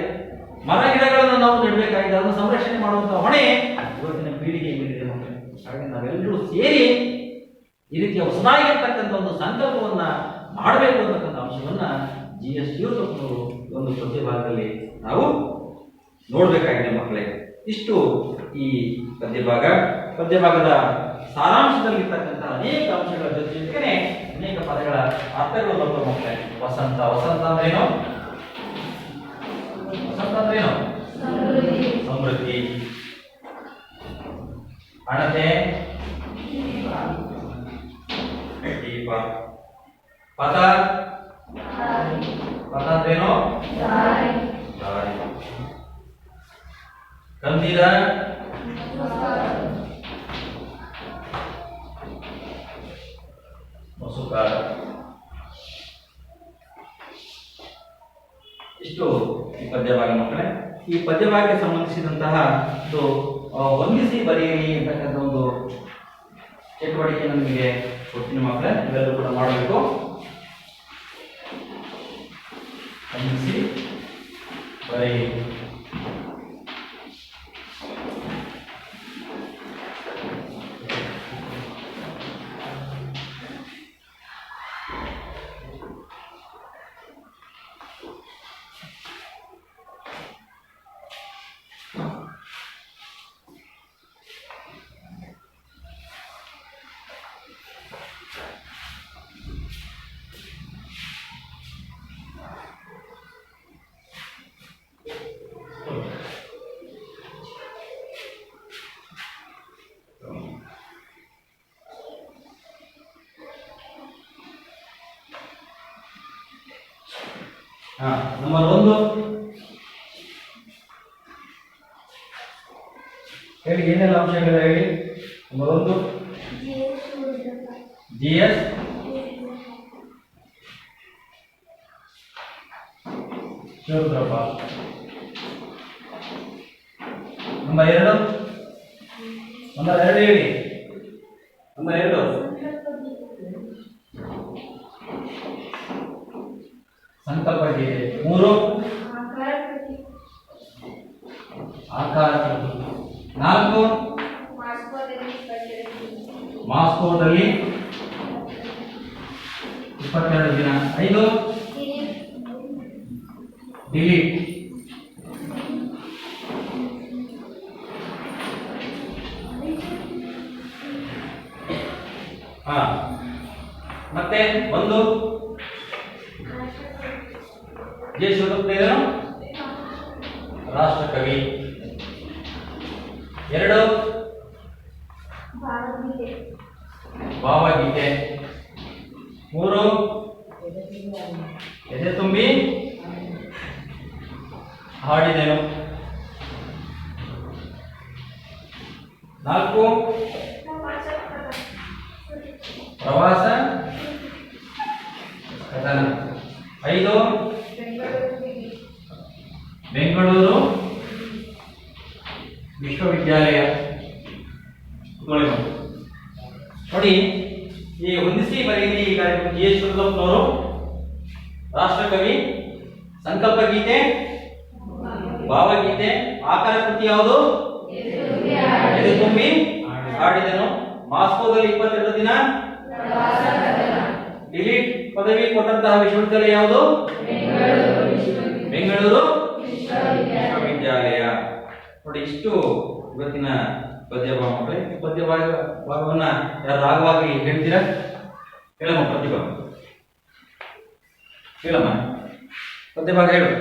S1: ಮರ ಗಿಡಗಳನ್ನು ನಾವು ನೆಡಬೇಕಾಗಿದೆ, ಅದನ್ನು ಸಂರಕ್ಷಣೆ ಮಾಡುವಂತಹ ಹೊಣೆ ಇವತ್ತಿನ ಪೀಳಿಗೆ ಮೇಲಿದೆ ಮಕ್ಕಳೇ. ಹಾಗೆ ನಾವೆಲ್ಲರೂ ಸೇರಿ ಈ ರೀತಿಯ ಹೊಸದಾಗಿರ್ತಕ್ಕಂಥ ಒಂದು ಸಂಕಲ್ಪವನ್ನ ಮಾಡಬೇಕು ಅಂತಕ್ಕಂಥ ಅಂಶವನ್ನ GS ಶಿವರುದ್ರಪ್ಪನವರು ಒಂದು ಪದ್ಯಭಾಗದಲ್ಲಿ ನಾವು ನೋಡಬೇಕಾಗಿದೆ ಮಕ್ಕಳೇ. ಇಷ್ಟು ಈ ಪದ್ಯಭಾಗದ ಸಾರಾಂಶದಲ್ಲಿರ್ತಕ್ಕಂಥ ಅನೇಕ ಅಂಶಗಳ ಜೊತೆಗೆ ಅನೇಕ ಪದಗಳ ಅರ್ಥಗಳು ಬರ್ತವೆ ಮಕ್ಕಳೇ. ವಸಂತ ಅಂದ್ರೇನು? ವಸಂತ ಅಂದ್ರೇನು? ಸಮೃದ್ಧಿ. ಹಣತೆ, ದೀಪ. ಪದ ಅಂದ್ರೇನು? ದಾರಿ. ಕಂದಿರ, ಮಸುಕಾರ. ಇಷ್ಟು ಈ ಪದ್ಯಭಾಗ ಮಕ್ಕಳೇ. ಈ ಪದ್ಯಭಾಗಕ್ಕೆ ಸಂಬಂಧಿಸಿದಂತಹ ಒಂದು ಹೊಂದಿಸಿ ಬರೆಯಿರಿ ಅಂತಕ್ಕಂಥ ಒಂದು ಚಟುವಟಿಕೆಯನ್ನು ನಿಮಗೆ ಕೊಡ್ತೀನಿ ಮಕ್ಕಳೇ. ಇವೆಲ್ಲರೂ ಕೂಡ ಮಾಡಬೇಕು. ಹೊಂದಿಸಿ ಬರೆಯಿರಿ. ನಂಬರ್ 1 ಹೇಳಿ, ಏನೆಲ್ಲ ಅಂಶಗಳಿದೆ ಹೇಳಿ. Number 1 GS Shivarudrappa. ನಂಬರ್ 2 ಹೇಳಿ. ನಂಬರ್ 2 ಸಂಕಲ್ಪ ಗೀತೆ. 3 ಆಕಾರ ಕೃತಿ. 4 ಮಾಸ್ಕೋದಲ್ಲಿ 22 ದಿನ. 5 ಡಿಲೀಟ್. 1 ಮತ್ತೆ 1 ಜೆ ಶಿವರುದ್ರಪ್ಪನವರು ರಾಷ್ಟ್ರಕವಿ. 2 ಭಾವಗೀತೆ. 3 ಎದೆ ತುಂಬಿ ಹಾಡಿದೆನು. 4 ಪ್ರವಾಸ ಕಥನ. 5 ಬೆಂಗಳೂರು ವಿಶ್ವವಿದ್ಯಾಲಯ. ನೋಡಿ, ಈ ಹೊಂದಿಸಿ ಬರೆಯಿರಿ ಈ ಕಾರ್ಯಕ್ರಮ GS ಶಿವರುದ್ರಪ್ಪನವರು ರಾಷ್ಟ್ರಕವಿ, ಸಂಕಲ್ಪ ಗೀತೆ, ಭಾವಗೀತೆ, ಆಕಾರ ಕೃತಿ ಯಾವುದು? ಎದೆ ತುಂಬಿ ಹಾಡಿದೆನು. ಮಾಸ್ಕೋದಲ್ಲಿ 22 ದಿನ. ಡಿಲೀಟ್ ಪದವಿ ಕೊಟ್ಟಂತಹ ವಿಶ್ವವಿದ್ಯಾಲಯ ಯಾವುದು? ಬೆಂಗಳೂರು ವಿಶ್ವವಿದ್ಯಾಲಯ. ನೋಡಿ, ಇಷ್ಟು ಇವತ್ತಿನ ಪದ್ಯಭಾಗ ಮಕ್ಕಳೇ. ಪದ್ಯಭಾಗವನ್ನ ಯಾರು ರಾಗವಾಗಿ ಹೇಳ್ತೀರಾ? ಹೇಳಮ್ಮ ಪದ್ಯಭಾಗ, ಹೇಳಮ್ಮ ಪದ್ಯಭಾಗ ಹೇಳು.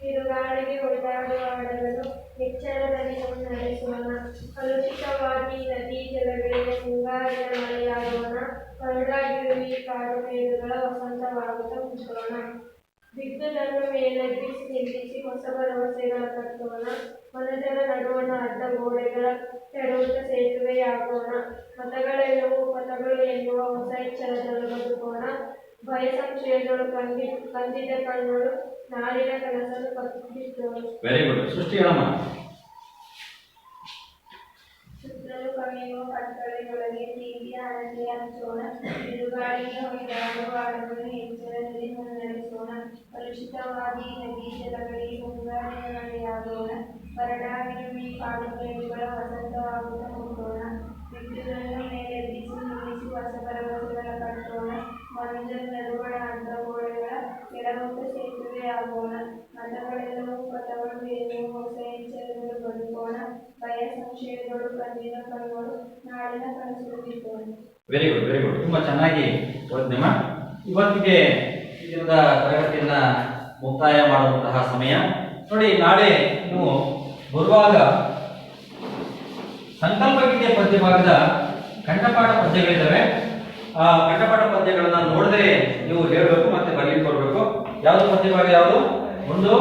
S2: ಬಿರುಗಾಳಿಗೆ ಒಡೆದಾಡುವ ಹಡಗನ್ನು ಎಚ್ಚರದಲ್ಲಿ ಮುನ್ನಡೆಸೋಣ. ಕಲುಷಿತವಾಗಿ ನದಿ ಜಲಗಳಿಗೆ ಮುಂಗಾರಿನ ಮಳೆಯಾಗೋಣ. ಕರುಳಾಗಿರುವಿ ಕಾಡು ಮೇಘಗಳ ವಸಂತವಾಗುತ್ತ ಮುಚ್ಚೋಣ. ಬಿದ್ದುದನ್ನು ಮೇಲೆಬ್ಬಿಸಿ ನಿಲ್ಲಿಸಿ ಹೊಸ ಭರವಸೆಗಳ ಕಟ್ಟೋಣ. ಮನಜರ ನಡುವಣ ಅಡ್ಡ ಗೋಡೆಗಳ ತೆರವುತ ಸೇತುವೆಯಾಗೋಣ. ಮತಗಳೆಲ್ಲವೂ ಪಥಗಳು ಎನ್ನುವ ಹೊಸ ಎಚ್ಚರದಲ್ಲಿ ಬದುಕೋಣ. ಭಯ ಸಂಶಯಗಳು ಕಂದಿದ ಕಣ್ಣುಗಳು ನಾಡಿನ ಕನಸನ್ನು ಕಟ್ಟಿದ್ದೋಳು.
S1: Very good. ಸೃಷ್ಟಿ ಹೇಳಮ್ಮ.
S2: ಸುತ್ತಲೂ ಕವಿಯುವ ಕತ್ತಲೆಯೊಳಗೆ ತೀವ್ರ ಹಣತೆ ಹಂಚೋಣ ಬಿರುಗಾಳಿಗೆ ಹೊಯ್ದಾಡುವ ಅಡವನ್ನು ಎಚ್ಚರದಲ್ಲಿ ಮುನ್ನಡೆಸೋಣ ಕಲುಷಿತವಾದಿ ನದಿ ಜಲಗಳಿಗೆ ಮುಂಗಾರಿನ ಮಳೆಯಾಗೋಣ ಬರಡಾಗಿರುವಿ ಕಾಡುಮೇಡುಗಳ ವಸಂತವಾಗುತ್ತ ಮುಟ್ಟೋಣ ಬಿಟ್ಟುದನ್ನು ಮೇಲೆಬ್ಬಿಸಿ ನಿಲ್ಲಿಸಿ ಹೊಸ ಭರವಸೆಗಳ ಕಟ್ಟೋಣ ಮನುಜರ ನಡುವಣ ಅಂತಗೋಡೆಗಳ ಕೆಳಮುಖ ಸೇತುವೆ ಆಗೋಣ ಮತಗಳೆಲ್ಲವೂ ಪಥಗಳು ಏನು ಹೊಸ ಎಚ್ಚರಗಳು ಬದುಕೋಣ ಭಯ ಸಂಶಯಗಳು ಕಣ್ಣಿನ ಕಣ್ಣುಗಳು ನಾಳಿನ ಕನಸುಗಳು ಬಿತ್ತೋಣ.
S1: Very good, very good. ತುಂಬಾ ಚೆನ್ನಾಗಿ ಓದಿದೆಮ್ಮ. ಇವತ್ತಿಗೆ ಈ ದಿನದ ತರಗತಿಯನ್ನ ಮುಕ್ತಾಯ ಮಾಡುವಂತಹ ಸಮಯ. ನೋಡಿ, ನಾಳೆ ನೀವು ಬರುವಾಗ ಸಂಕಲ್ಪ ಗೀತೆ ಪದ್ಯ ಭಾಗದ ಕಂಠಪಾಠ ಪದ್ಯಗಳಿದ್ದಾವೆ. ಆ ಕಂಠಪಾಠ ಪದ್ಯಗಳನ್ನ ನೋಡಿದ್ರೆ ನೀವು ಹೇಳಬೇಕು ಮತ್ತೆ ಬರಲಿಕ್ಕೆ ಕೊಡಬೇಕು. ಯಾವುದು ಪದ್ಯ ಭಾಗ ಯಾವುದು? ಒಂದು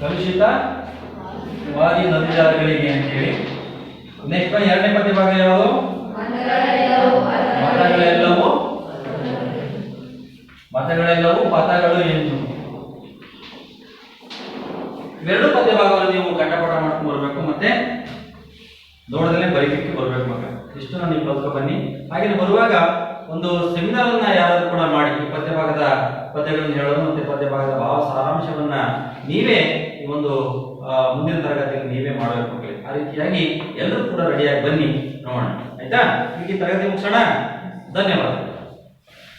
S1: ಕಲುಷಿತ ವಾದಿ ನದಿಜಾಲಗಳಿಗೆ ಅಂತ ಹೇಳಿ. ನೆಕ್ಸ್ಟ್ ಎರಡನೇ ಪದ್ಯ ಭಾಗ ಯಾವುದು? ಮತಗಳೆಲ್ಲವೂ ಪಥಗಳು ಎಂದು. ಇವೆರಡು ಪದ್ಯ ಭಾಗವನ್ನು ನೀವು ಕಂಠಪಾಠ ಮಾಡ್ಕೊಂಡು ಬರಬೇಕು ಮತ್ತೆ ನೋಡದಲ್ಲೇ ಬರೀಲಿಕ್ಕೆ ಬರಬೇಕು ಮಗ. ಇಷ್ಟನ್ನು ನೀವು ಕಲ್ತ್ಕೊ ಬನ್ನಿ. ಹಾಗೆ ಬರುವಾಗ ಒಂದು ಸೆಮಿನಾರ್ ಅನ್ನ ಯಾರಾದ್ರೂ ಕೂಡ ಮಾಡಿ ಈ ಪದ್ಯ ಭಾಗದ ಪದ್ಯಗಳನ್ನು ಹೇಳೋದು ಮತ್ತೆ ಪದ್ಯ ಭಾಗದ ಭಾವ ಸಾರಾಂಶವನ್ನ ನೀವೇ ಈ ಒಂದು ಮುಂದಿನ ತರಗತಿಯಲ್ಲಿ ನೀವೇ ಮಾಡಬೇಕು ಮಕ್ಕಳಿಗೆ. ಆ ರೀತಿಯಾಗಿ ಎಲ್ಲರೂ ಕೂಡ ರೆಡಿಯಾಗಿ ಬನ್ನಿ, ನೋಡೋಣ. ಆಯ್ತಾ? ಈಗ ಈ ತರಗತಿ ಮುಗಿಸೋಣ. ಧನ್ಯವಾದ.